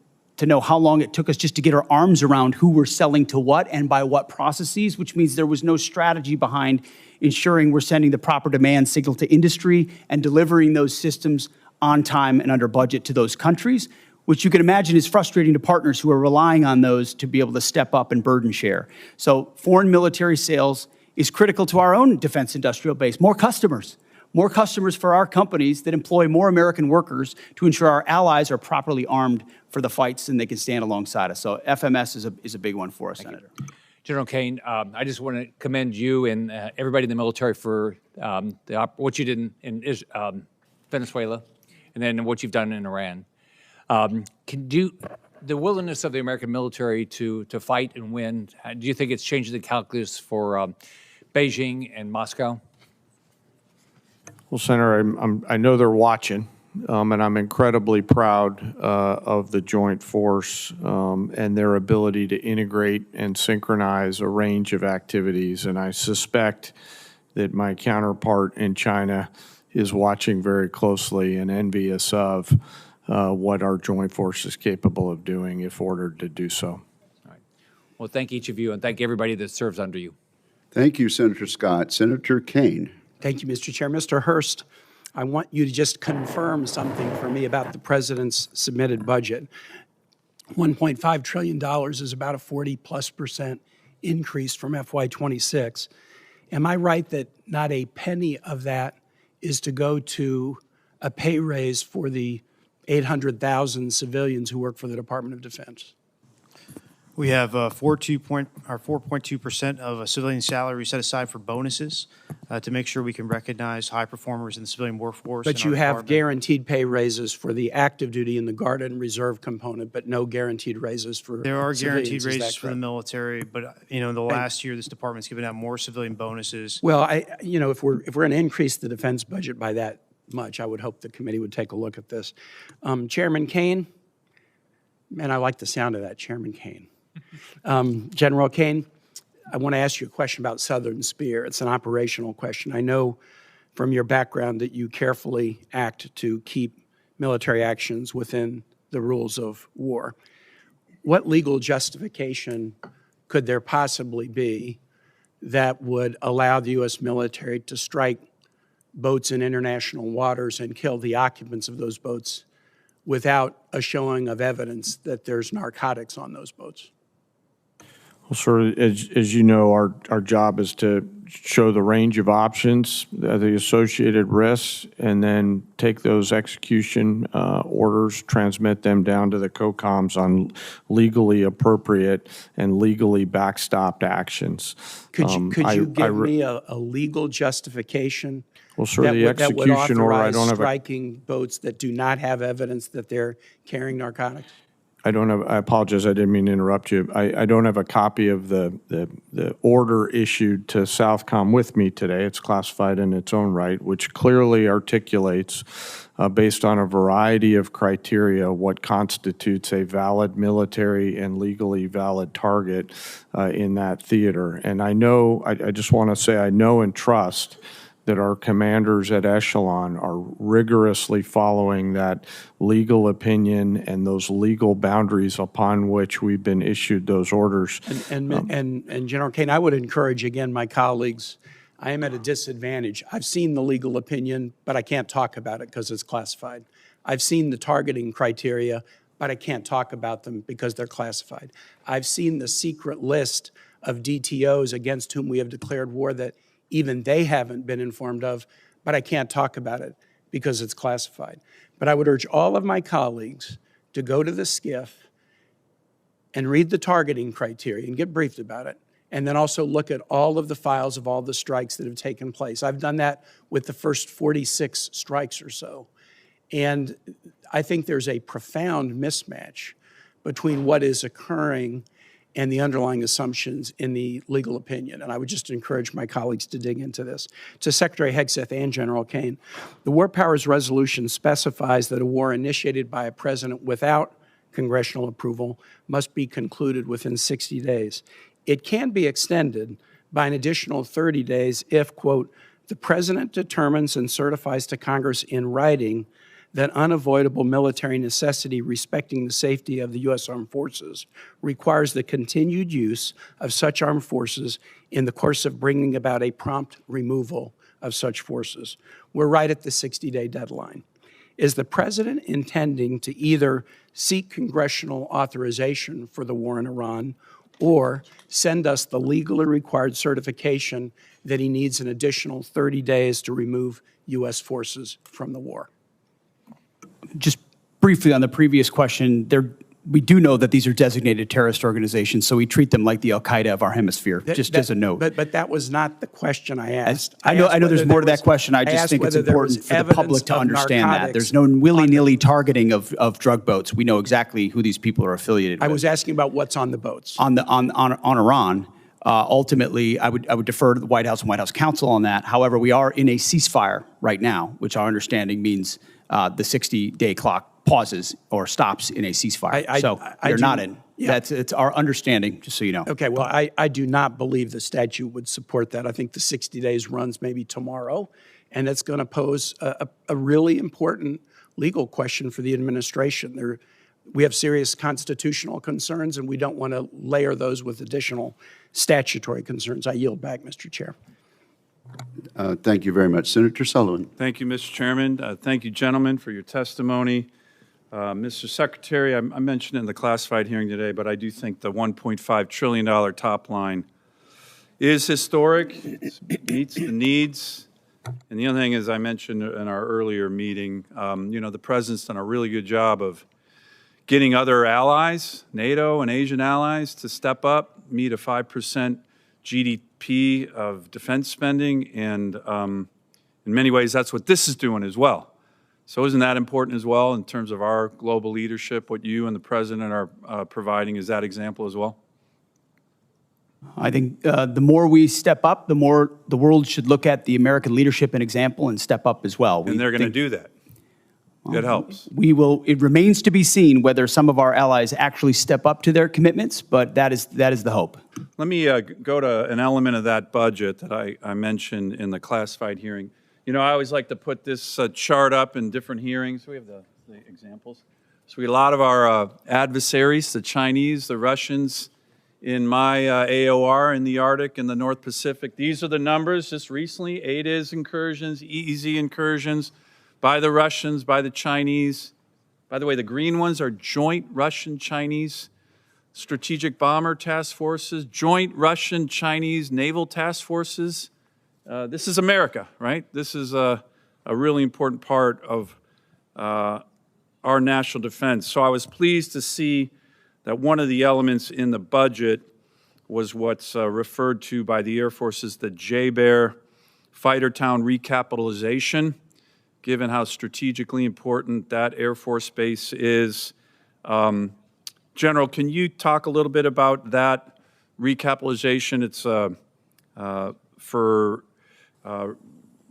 know how long it took us just to get our arms around who we're selling to what and by what processes, which means there was no strategy behind ensuring we're sending the proper demand signal to industry and delivering those systems on time and under budget to those countries, which you can imagine is frustrating to partners who are relying on those to be able to step up and burden share. So foreign military sales is critical to our own defense industrial base. More customers for our companies that employ more American workers to ensure our allies are properly armed for the fights and they can stand alongside us. So FMS is a big one for us, Senator. General Caine, I just want to commend you and everybody in the military for what you did in Venezuela and then what you've done in Iran. The willingness of the American military to fight and win, do you think it's changing the calculus for Beijing and Moscow? Well, Senator, I know they're watching, and I'm incredibly proud of the joint force and their ability to integrate and synchronize a range of activities. And I suspect that my counterpart in China is watching very closely and envious of what our joint force is capable of doing if ordered to do so. All right. Well, thank each of you, and thank everybody that serves under you. Thank you, Senator Scott. Senator Caine. Thank you, Mr. Chair. Mr. Hurst, I want you to just confirm something for me about the President's submitted budget. $1.5 trillion is about a 40+% increase from FY26. Am I right that not a penny of that is to go to a pay raise for the 800,000 civilians who work for the Department of Defense? We have 4.2% of a civilian salary set aside for bonuses to make sure we can recognize high performers in the civilian workforce. But you have guaranteed pay raises for the active duty and the Guard and Reserve component, but no guaranteed raises for There are guaranteed civilians. raises for the military, but in the last year, this department's given out more civilian bonuses. Well, if we're going to increase the defense budget by that much, I would hope the committee would take a look at this. Chairman Caine, man, I like the sound of that, Chairman Caine. General Caine, I want to ask you a question about Southern Spear. It's an operational question. I know from your background that you carefully act to keep military actions within the rules of war. What legal justification could there possibly be that would allow the U.S. military to strike boats in international waters and kill the occupants of those boats without a showing of evidence that there's narcotics on those boats? Well, sir, as you know, our job is to show the range of options, the associated risks, and then take those execution orders, transmit them down to the COCOMs on legally appropriate and legally backstopped actions. Could you give me a legal justification? Well, sir, the execution order, I don't have striking boats that do not have evidence that they're carrying narcotics? I apologize, I didn't mean to interrupt you. I don't have a copy of the order issued to Southcom with me today. It's classified in its own right, which clearly articulates, based on a variety of criteria, what constitutes a valid military and legally valid target in that theater. And I know, I just want to say I know and trust that our commanders at echelon are rigorously following that legal opinion and those legal boundaries upon which we've been issued those orders. And General Caine, I would encourage, again, my colleagues, I am at a disadvantage. I've seen the legal opinion, but I can't talk about it because it's classified. I've seen the targeting criteria, but I can't talk about them because they're classified. I've seen the secret list of DTOs against whom we have declared war that even they haven't been informed of, but I can't talk about it because it's classified. But I would urge all of my colleagues to go to the SCIF and read the targeting criteria and get briefed about it, and then also look at all of the files of all the strikes that have taken place. I've done that with the first 46 strikes or so. And I think there's a profound mismatch between what is occurring and the underlying assumptions in the legal opinion. And I would just encourage my colleagues to dig into this. To Secretary Hegseth and General Caine, the War Powers Resolution specifies that a war initiated by a president without congressional approval must be concluded within 60 days. It can be extended by an additional 30 days if, quote, the president determines and certifies to Congress in writing that unavoidable military necessity respecting the safety of the U.S. Armed Forces requires the continued use of such armed forces in the course of bringing about a prompt removal of such forces. We're right at the 60-day deadline. Is the president intending to either seek congressional authorization for the war in Iran or send us the legally required certification that he needs an additional 30 days to remove U.S. forces from the war? Just briefly on the previous question, we do know that these are designated terrorist organizations, so we treat them like the Al-Qaeda of our hemisphere, just as a note. But that was not the question I asked. I know there's more to that question. I just think it's important for the public to understand that. There's no willy-nilly targeting of drug boats. We know exactly who these people are affiliated with. I was asking about what's on the boats. On Iran, ultimately, I would defer to the White House and White House counsel on that. However, we are in a ceasefire right now, which our understanding means the 60-day clock pauses or stops in a ceasefire. They're not in. Yeah. It's our understanding, just so you know. Okay, well, I do not believe the statute would support that. I think the 60 days runs maybe tomorrow, and it's going to pose a really important legal question for the administration. We have serious constitutional concerns, and we don't want to layer those with additional statutory concerns. I yield back, Mr. Chair. Thank you very much. Senator Sullivan. Thank you, Mr. Chairman. Thank you, gentlemen, for your testimony. Mr. Secretary, I mentioned it in the classified hearing today, but I do think the $1.5 trillion top line is historic. It meets the needs. And the other thing, as I mentioned in our earlier meeting, the President's done a really good job of getting other allies, NATO and Asian allies, to step up, meet a 5% GDP of defense spending, and in many ways, that's what this is doing as well. So isn't that important as well in terms of our global leadership? What you and the President are providing is that example as well? I think the more we step up, the more the world should look at the American leadership and example and step up as well. And they're going to do that. That helps. It remains to be seen whether some of our allies actually step up to their commitments, but that is the hope. Let me go to an element of that budget that I mentioned in the classified hearing. I always like to put this chart up in different hearings. We have the examples. So we have a lot of our adversaries, the Chinese, the Russians, in my AOR in the Arctic and the North Pacific. These are the numbers just recently: ADIZ incursions, EEZ incursions, by the Russians, by the Chinese. By the way, the green ones are joint Russian-Chinese strategic bomber task forces, joint Russian-Chinese naval task forces. This is America, right? This is a really important part of our national defense. So I was pleased to see that one of the elements in the budget was what's referred to by the Air Force as the JBER Fighter Town recapitalization. Given how strategically important that Air Force base is, General, can you talk a little bit about that recapitalization? It's for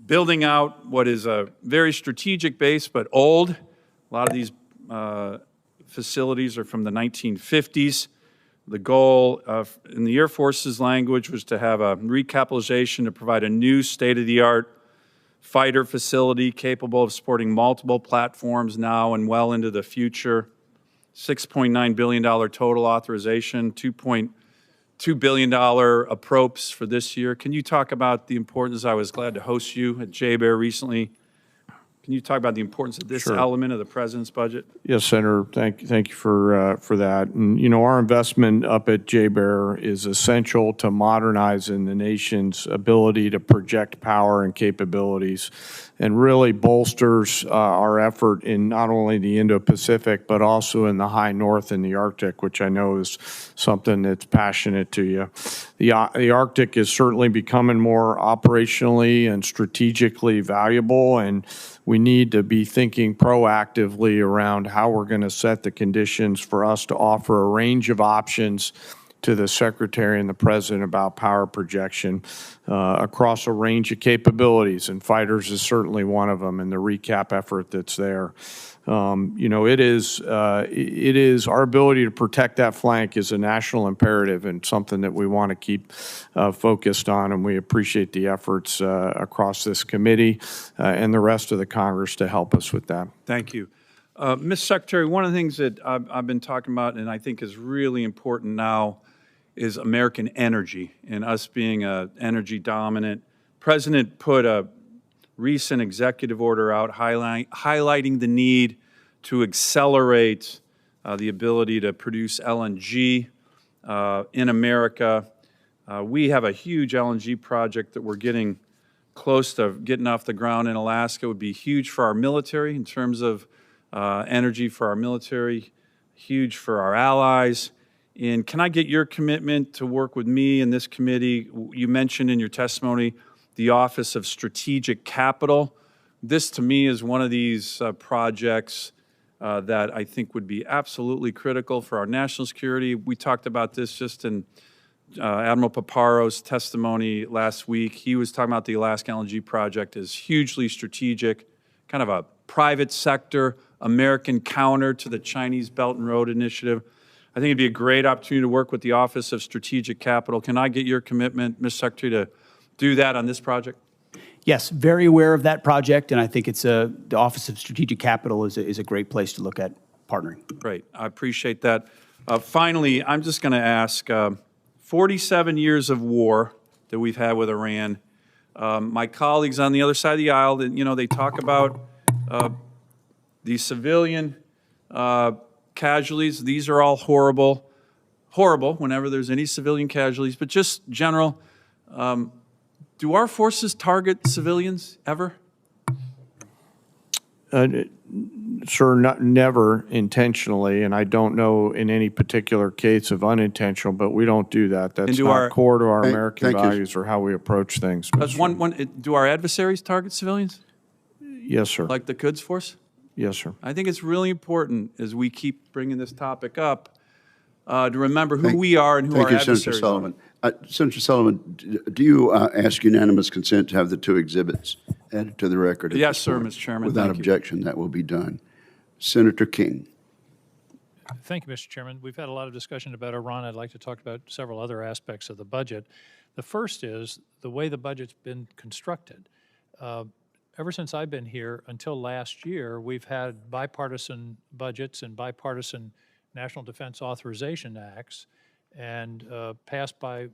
building out what is a very strategic base, but old. A lot of these facilities are from the 1950s. The goal in the Air Force's language was to have a recapitalization to provide a new state-of-the-art fighter facility capable of supporting multiple platforms now and well into the future. $6.9 billion total authorization, $2.2 billion approps for this year. Can you talk about the importance? I was glad to host you at JBER recently. Can you talk about the importance of this element of the President's budget? Yes, Senator. Thank you for that. And, you know, our investment up at JBER is essential to modernizing the nation's ability to project power and capabilities, and really bolsters our effort in not only the Indo-Pacific, but also in the high north and the Arctic, which I know is something that's passionate to you. The Arctic is certainly becoming more operationally and strategically valuable, and we need to be thinking proactively around how we're going to set the conditions for us to offer a range of options to the Secretary and the President about power projection across a range of capabilities, and fighters is certainly one of them, and the recap effort that's there. You know, it is our ability to protect that flank is a national imperative and something that we want to keep focused on, and we appreciate the efforts across this committee and the rest of the Congress to help us with that. Thank you. Ms. Secretary, one of the things that I've been talking about and I think is really important now is American energy and us being energy dominant. President put a recent executive order out highlighting the need to accelerate the ability to produce LNG in America. We have a huge LNG project that we're getting close to getting off the ground in Alaska. It would be huge for our military in terms of energy for our military, huge for our allies. And can I get your commitment to work with me and this committee? You mentioned in your testimony the Office of Strategic Capital. This, to me, is one of these projects that I think would be absolutely critical for our national security. We talked about this just in Admiral Paparo's testimony last week. He was talking about the Alaska LNG project as hugely strategic, kind of a private sector, American counter to the Chinese Belt and Road Initiative. I think it'd be a great opportunity to work with the Office of Strategic Capital. Can I get your commitment, Ms. Secretary, to do that on this project? Yes, very aware of that project, and I think it's the Office of Strategic Capital is a great place to look at partnering. Great, I appreciate that. Finally, I'm just going to ask, 47 years of war that we've had with Iran. My colleagues on the other side of the aisle, you know, they talk about the civilian casualties. These are all horrible whenever there's any civilian casualties. But just general, do our forces target civilians ever? Sir, never intentionally, and I don't know in any particular case of unintentional, but we don't do that. That's not core to our American values or how we approach things. Do our adversaries target civilians? Yes, sir. Like the Quds Force? Yes, sir. I think it's really important as we keep bringing this topic up to remember who we are and who our adversaries Senator Sullivan. Senator Sullivan, do you ask unanimous consent to have the two exhibits added to the record? Yes, sir, Mr. Chairman. Without objection, that will be done. Senator King. Thank you, Mr. Chairman. We've had a lot of discussion about Iran. I'd like to talk about several other aspects of the budget. The first is the way the budget's been constructed. Ever since I've been here until last year, we've had bipartisan budgets and bipartisan National Defense Authorization Acts, and passed by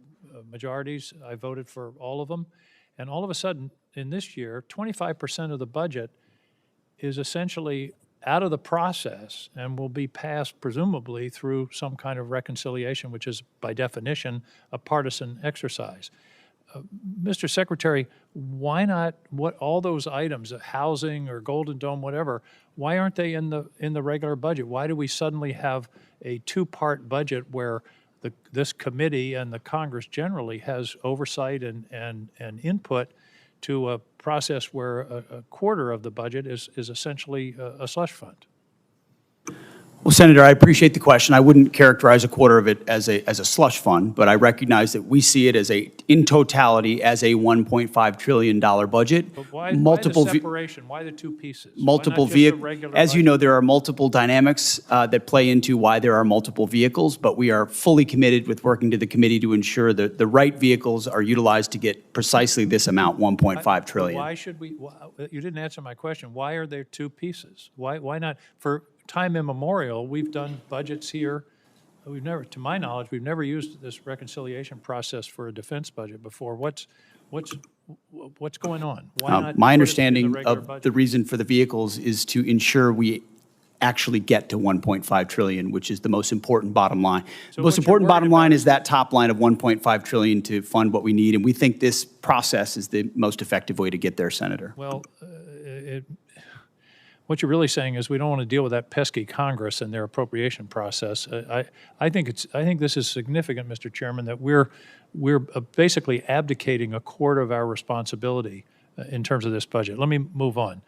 majorities. I voted for all of them. And all of a sudden, in this year, 25% of the budget is essentially out of the process and will be passed presumably through some kind of reconciliation, which is by definition a partisan exercise. Mr. Secretary, why not all those items, housing or Golden Dome, whatever, why aren't they in the regular budget? Why do we suddenly have a two-part budget where this committee and the Congress generally has oversight and input to a process where a quarter of the budget is essentially a slush fund? Well, Senator, I appreciate the question. I wouldn't characterize a quarter of it as a slush fund, but I recognize that we see it as in totality, as a $1.5 trillion budget. But why the separation? Why the two pieces? Multiple vehicles. vehicles. As you know, there are multiple dynamics that play into why there are multiple vehicles, but we are fully committed with working to the committee to ensure that the right vehicles are utilized to get precisely this amount, $1.5 trillion. Why should we, you didn't answer my question. Why are there two pieces? Why not? For time immemorial, we've done budgets here. We've never, to my knowledge, we've never used this reconciliation process for a defense budget before. What's going on? Why not My put it in the understanding regular of budget? the reason for the vehicles is to ensure we actually get to 1.5 trillion, which is the most important bottom line. So The most what you're important bottom worried line about is that top line of 1.5 trillion to fund what we need, and we think this process is the most effective way to get there, Senator. Well, what you're really saying is we don't want to deal with that pesky Congress and their appropriation process. I think this is significant, Mr. Chairman, that we're basically abdicating a quarter of our responsibility in terms of this budget. Let me move on.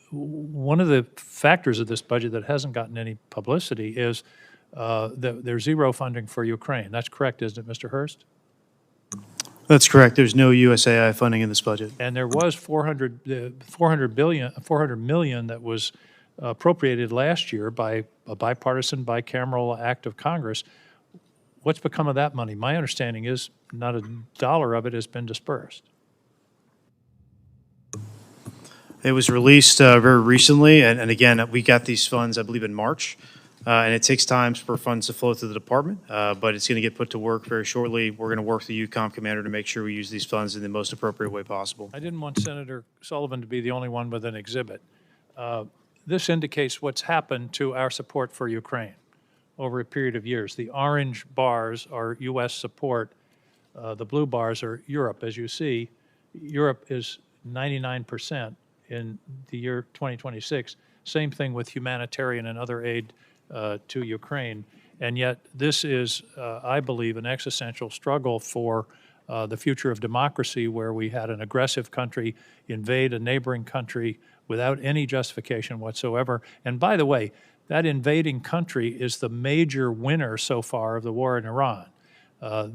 One of the factors of this budget that hasn't gotten any publicity is that there's zero funding for Ukraine. That's correct, isn't it, Mr. Hurst? That's correct. There's no USAI funding in this budget. And there was 400 million that was appropriated last year by a bipartisan, bicameral act of Congress. What's become of that money? My understanding is not a dollar of it has been dispersed. It was released very recently, and again, we got these funds, I believe, in March. And it takes time for funds to flow through the department, but it's going to get put to work very shortly. We're going to work with the UCOM commander to make sure we use these funds in the most appropriate way possible. I didn't want Senator Sullivan to be the only one with an exhibit. This indicates what's happened to our support for Ukraine over a period of years. The orange bars are U.S. support. The blue bars are Europe. As you see, Europe is 99% in the year 2026. Same thing with humanitarian and other aid to Ukraine. And yet this is, I believe, an existential struggle for the future of democracy, where we had an aggressive country invade a neighboring country without any justification whatsoever. And by the way, that invading country is the major winner so far of the war in Iran.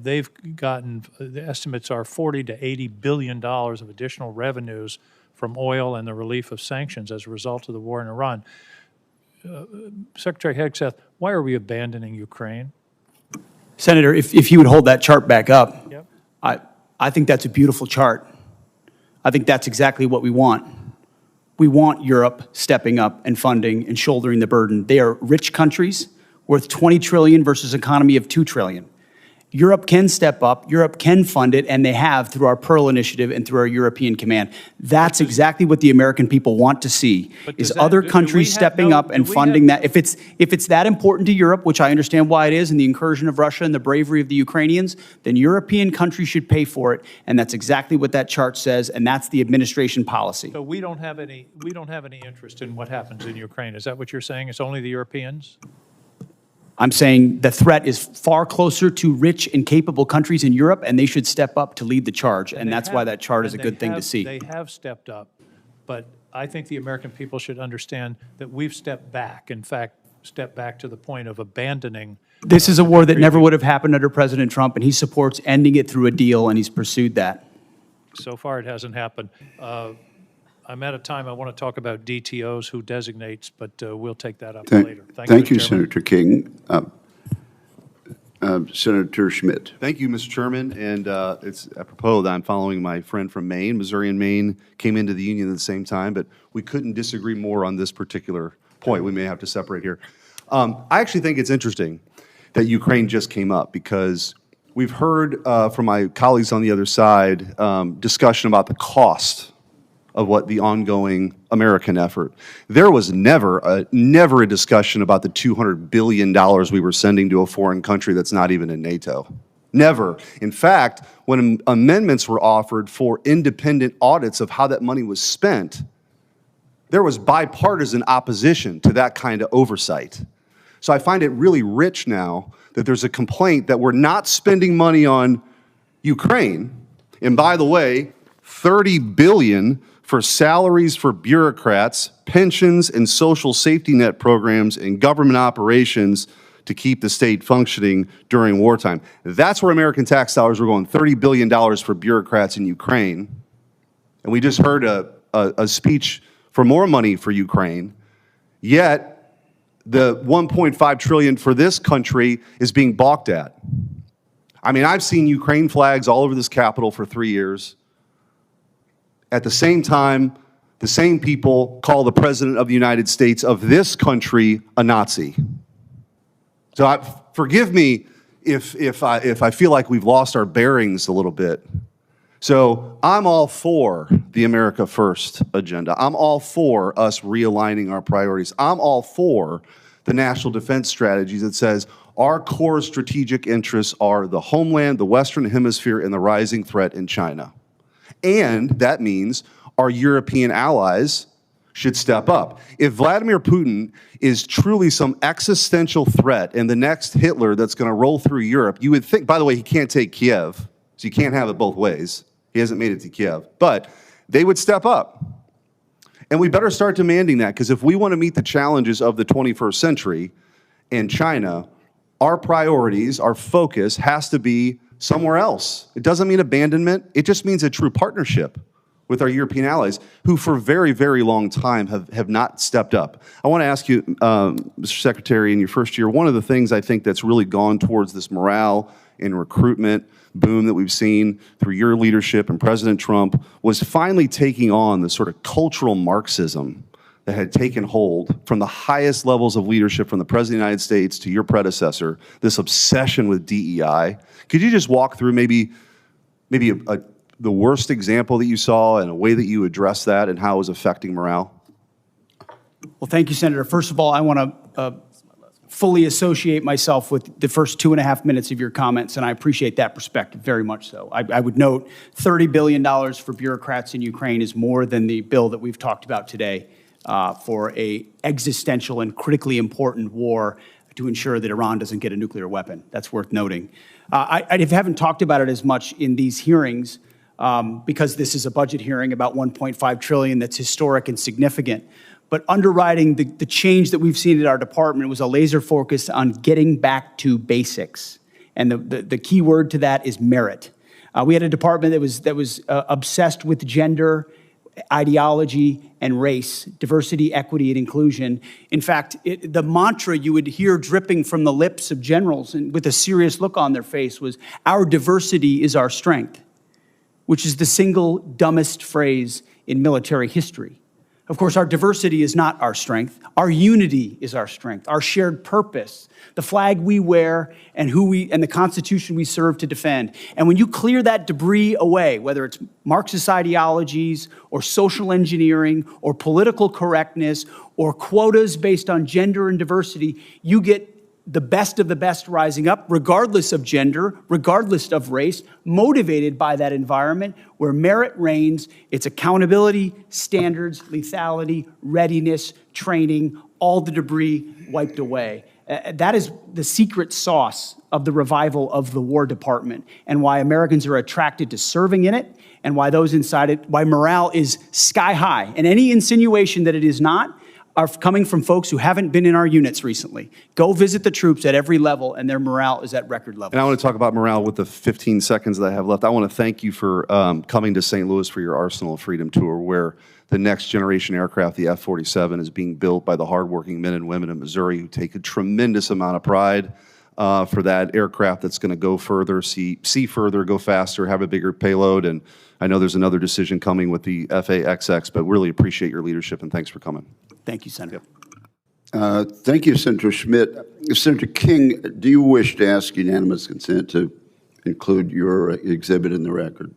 They've gotten, the estimates are $40 to $80 billion of additional revenues from oil and the relief of sanctions as a result of the war in Iran. Secretary Hegseth, why are we abandoning Ukraine? Senator, if you would hold that chart back up, Yep. I think that's a beautiful chart. I think that's exactly what we want. We want Europe stepping up and funding and shouldering the burden. They are rich countries worth $20 trillion versus an economy of $2 trillion. Europe can step up, Europe can fund it, and they have through our Pearl Initiative and through our European Command. That's exactly what the American people want to see, is other countries stepping up and funding that. If it's that important to Europe, which I understand why it is, and the incursion of Russia and the bravery of the Ukrainians, then European countries should pay for it, and that's exactly what that chart says, and that's the administration policy. So we don't have any interest in what happens in Ukraine. Is that what you're saying? It's only the Europeans? I'm saying the threat is far closer to rich and capable countries in Europe, and they should step up to lead the charge, and that's why that chart is a good thing to see. They have stepped up, but I think the American people should understand that we've stepped back, in fact, stepped back to the point of abandoning. This is a war that never would have happened under President Trump, and he supports ending it through a deal, and he's pursued that. So far, it hasn't happened. I'm out of time. I want to talk about DTOs, who designates, but we'll take that up later. Thank you, Mr. Chairman. Senator King. Senator Schmidt. Thank you, Mr. Chairman. And it's apropos that I'm following my friend from Maine. Missouri and Maine came into the union at the same time, but we couldn't disagree more on this particular point. We may have to separate here. I actually think it's interesting that Ukraine just came up, because we've heard from my colleagues on the other side discussion about the cost of what the ongoing American effort. There was never a discussion about the $200 billion we were sending to a foreign country that's not even in NATO. Never. In fact, when amendments were offered for independent audits of how that money was spent, there was bipartisan opposition to that kind of oversight. So I find it really rich now that there's a complaint that we're not spending money on Ukraine. And by the way, $30 billion for salaries for bureaucrats, pensions and social safety net programs, and government operations to keep the state functioning during wartime. That's where American tax dollars were going, $30 billion for bureaucrats in Ukraine. And we just heard a speech for more money for Ukraine, yet the $1.5 trillion for this country is being balked at. I mean, I've seen Ukraine flags all over this Capitol for 3 years. At the same time, the same people call the President of the United States of this country a Nazi. So forgive me if I feel like we've lost our bearings a little bit. So I'm all for the America First agenda. I'm all for us realigning our priorities. I'm all for the national defense strategy that says our core strategic interests are the homeland, the Western Hemisphere, and the rising threat in China. And that means our European allies should step up. If Vladimir Putin is truly some existential threat and the next Hitler that's going to roll through Europe, you would think, by the way, he can't take Kiev, so you can't have it both ways. He hasn't made it to Kiev. But they would step up. And we better start demanding that, because if we want to meet the challenges of the 21st century and China, our priorities, our focus has to be somewhere else. It doesn't mean abandonment. It just means a true partnership with our European allies, who for a very, very long time have not stepped up. I want to ask you, Mr. Secretary, in your first year, one of the things I think that's really gone towards this morale and recruitment boom that we've seen through your leadership and President Trump was finally taking on the sort of cultural Marxism that had taken hold from the highest levels of leadership, from the President of the United States to your predecessor, this obsession with DEI. Could you just walk through maybe the worst example that you saw and a way that you addressed that and how it was affecting morale? Well, thank you, Senator. First of all, I want to fully associate myself with the first 2.5 minutes of your comments, and I appreciate that perspective very much so. I would note $30 billion for bureaucrats in Ukraine is more than the bill that we've talked about today for a existential and critically important war to ensure that Iran doesn't get a nuclear weapon. That's worth noting. I haven't talked about it as much in these hearings because this is a budget hearing about $1.5 trillion that's historic and significant. But underwriting the change that we've seen at our department was a laser focus on getting back to basics. And the key word to that is merit. We had a department that was obsessed with gender, ideology, and race, diversity, equity, and inclusion. In fact, the mantra you would hear dripping from the lips of generals and with a serious look on their face was, "Our diversity is our strength," which is the single dumbest phrase in military history. Of course, our diversity is not our strength. Our unity is our strength, our shared purpose, the flag we wear, and the Constitution we serve to defend. And when you clear that debris away, whether it's Marxist ideologies or social engineering or political correctness or quotas based on gender and diversity, you get the best of the best rising up, regardless of gender, regardless of race, motivated by that environment where merit reigns. It's accountability, standards, lethality, readiness, training, all the debris wiped away. That is the secret sauce of the revival of the War Department and why Americans are attracted to serving in it and why those inside it, why morale is sky high. And any insinuation that it is not are coming from folks who haven't been in our units recently. Go visit the troops at every level, and their morale is at record levels. And I want to talk about morale with the 15 seconds that I have left. I want to thank you for coming to St. Louis for your Arsenal of Freedom tour, where the next generation aircraft, the F-47, is being built by the hardworking men and women of Missouri who take a tremendous amount of pride for that aircraft that's going to go further, see further, go faster, have a bigger payload. And I know there's another decision coming with the FA-XX, but really appreciate your leadership, and thanks for coming. Thank you, Senator. Thank you, Senator Schmidt. Senator King, do you wish to ask unanimous consent to include your exhibit in the record?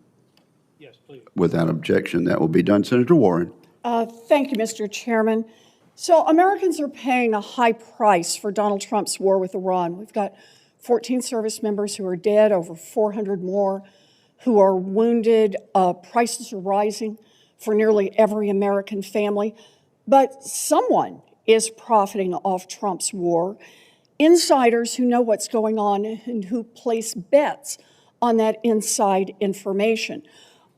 Yes, please. Without objection, that will be done. Senator Warren. Thank you, Mr. Chairman. So Americans are paying a high price for Donald Trump's war with Iran. We've got 14 service members who are dead, over 400 more who are wounded. Prices are rising for nearly every American family. But someone is profiting off Trump's war. Insiders who know what's going on and who place bets on that inside information.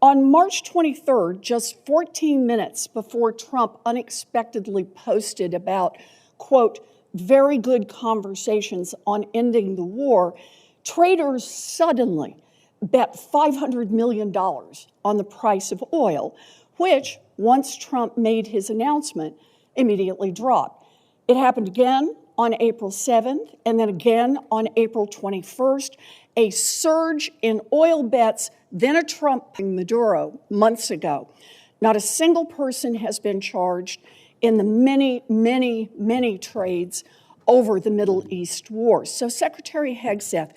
On March 23rd, just 14 minutes before Trump unexpectedly posted about, quote, very good conversations on ending the war, traders suddenly bet $500 million on the price of oil, which, once Trump made his announcement, immediately dropped. It happened again on April 7th, and then again on April 21st, a surge in oil bets, then a Trump Maduro months ago. Not a single person has been charged in the many, many, many trades over the Middle East war. So, Secretary Hegseth,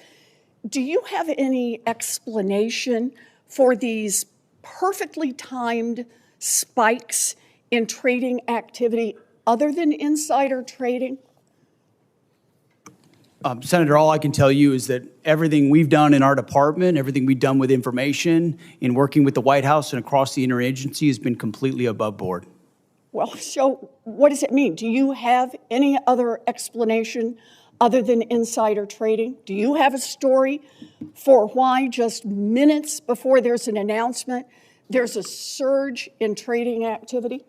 do you have any explanation for these perfectly timed spikes in trading activity other than insider trading? Senator, all I can tell you is that everything we've done in our department, everything we've done with information, in working with the White House and across the interagency has been completely above board. Well, so what does it mean? Do you have any other explanation other than insider trading? Do you have a story for why just minutes before there's an announcement, there's a surge in trading activity?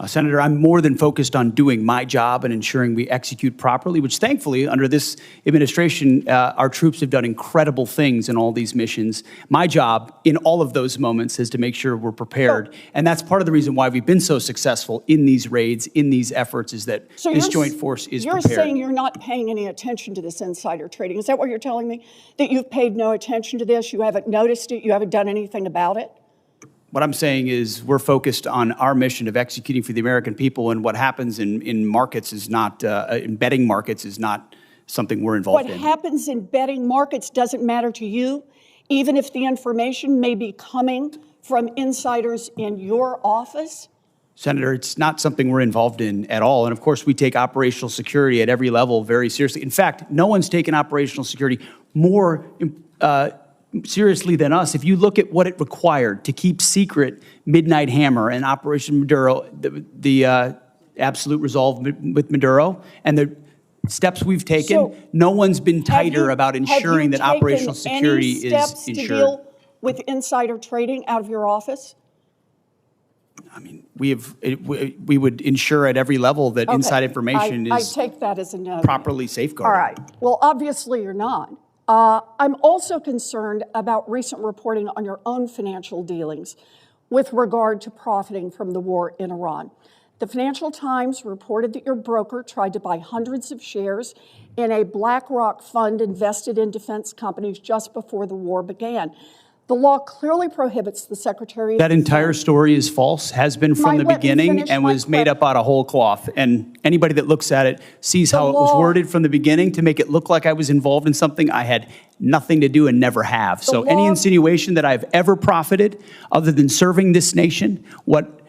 Senator, I'm more than focused on doing my job and ensuring we execute properly, which thankfully, under this administration, our troops have done incredible things in all these missions. My job in all of those moments is to make sure we're prepared. And that's part of the reason why we've been so successful in these raids, in these efforts, is that this joint force is prepared. You're saying you're not paying any attention to this insider trading. Is that what you're telling me? That you've paid no attention to this? You haven't noticed it? You haven't done anything about it? What I'm saying is we're focused on our mission of executing for the American people, and what happens in markets is not, in betting markets is not something we're involved in. What happens in betting markets doesn't matter to you, even if the information may be coming from insiders in your office? Senator, it's not something we're involved in at all. And of course, we take operational security at every level very seriously. In fact, no one's taken operational security more seriously than us. If you look at what it required to keep secret Midnight Hammer and Operation Maduro, the absolute resolve with Maduro, and the steps we've taken, So, no one's been tighter about ensuring that operational security is steps to ensured. deal with insider trading out of your office? We would ensure at every level that inside information I is take that as a no. properly safeguarded. All right. Well, obviously you're not. I'm also concerned about recent reporting on your own financial dealings with regard to profiting from the war in Iran. The Financial Times reported that your broker tried to buy hundreds of shares in a BlackRock fund invested in defense companies just before the war began. The law clearly prohibits the Secretary of That Defense. entire story is false, has been from the beginning, and was made up out of whole cloth. And anybody that looks at it sees how it was worded from the beginning to make it look like I was involved in something I had nothing to do and never have. So any insinuation that I've ever profited, other than serving this nation, what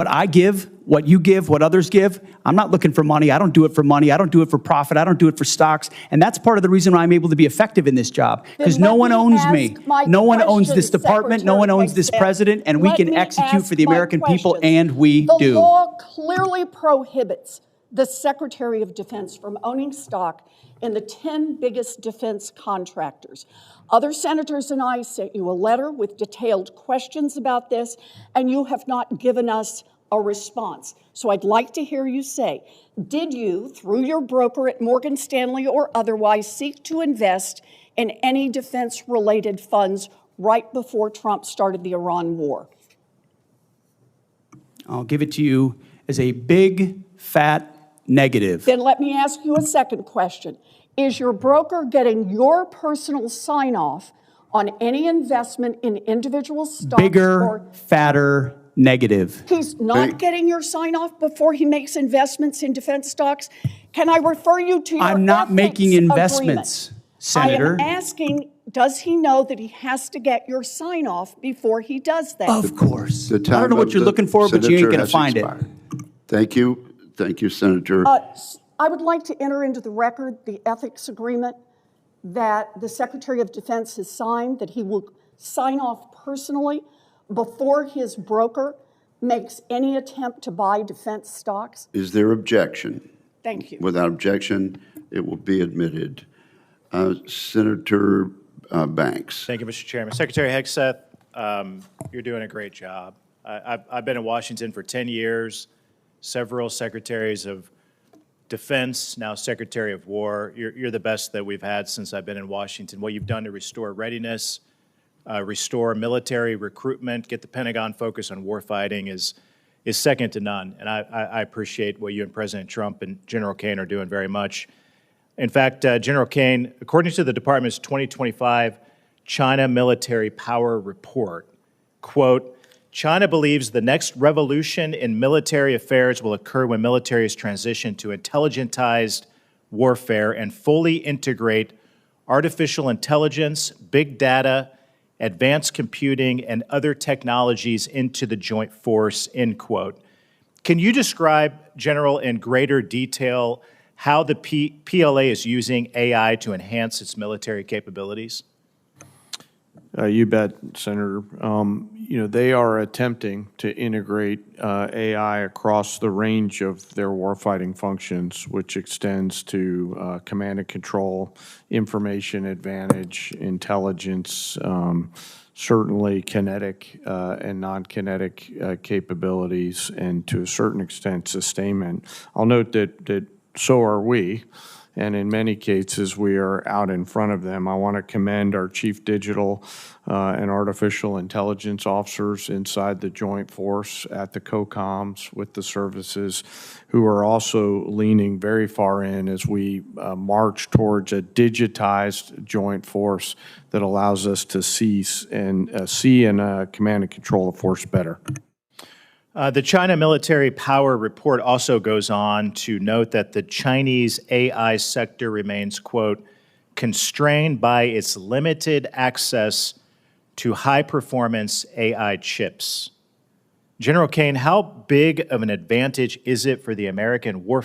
I give, what you give, what others give, I'm not looking for money. I don't do it for money. I don't do it for profit. I don't do it for stocks. And that's part of the reason why I'm able to be effective in this job, because no one owns me. No one owns this department. No one owns this president, and we can execute for the American people, and we do. The law clearly prohibits the Secretary of Defense from owning stock in the 10 biggest defense contractors. Other senators and I sent you a letter with detailed questions about this, and you have not given us a response. So I'd like to hear you say, did you, through your broker at Morgan Stanley or otherwise, seek to invest in any defense-related funds right before Trump started the Iran war? I'll give it to you as a big, fat negative. Then let me ask you a second question. Is your broker getting your personal sign-off on any investment in individual stocks? Bigger, fatter, negative. He's not getting your sign-off before he makes investments in defense stocks? Can I refer you to your I'm not making ethics investments, agreement? Senator. I am asking, does he know that he has to get your sign-off before he does that? Of course. The I time don't know of what you're the looking for, but you ain't senator going to has find expired. it. Thank you. Thank you, Senator. I would like to enter into the record the ethics agreement that the Secretary of Defense has signed, that he will sign off personally before his broker makes any attempt to buy defense stocks. Is there objection? Thank you. Without objection, it will be admitted. Senator Banks. Thank you, Mr. Chairman. Secretary Hegseth, You're doing a great job. I've been in Washington for 10 years, several secretaries of defense, now Secretary of War. You're the best that we've had since I've been in Washington. What you've done to restore readiness, restore military recruitment, get the Pentagon focused on warfighting is second to none. And I appreciate what you and President Trump and General Caine are doing very much. In fact, General Caine, according to the Department's 2025 China Military Power Report, quote, China believes the next revolution in military affairs will occur when militaries transition to intelligentized warfare and fully integrate artificial intelligence, big data, advanced computing, and other technologies into the joint force, end quote. Can you describe, General, in greater detail how the PLA is using AI to enhance its military capabilities? You bet, Senator. They are attempting to integrate AI across the range of their warfighting functions, which extends to command and control, information advantage, intelligence, certainly kinetic and non-kinetic capabilities, and to a certain extent, sustainment. I'll note that so are we. And in many cases, we are out in front of them. I want to commend our chief digital and artificial intelligence officers inside the joint force at the COCOMs with the services who are also leaning very far in as we march towards a digitized joint force that allows us to see and command and control the force better. The China Military Power Report also goes on to note that the Chinese AI sector remains, quote, constrained by its limited access to high-performance AI chips. General Caine, how big of an advantage is it for the American warfighter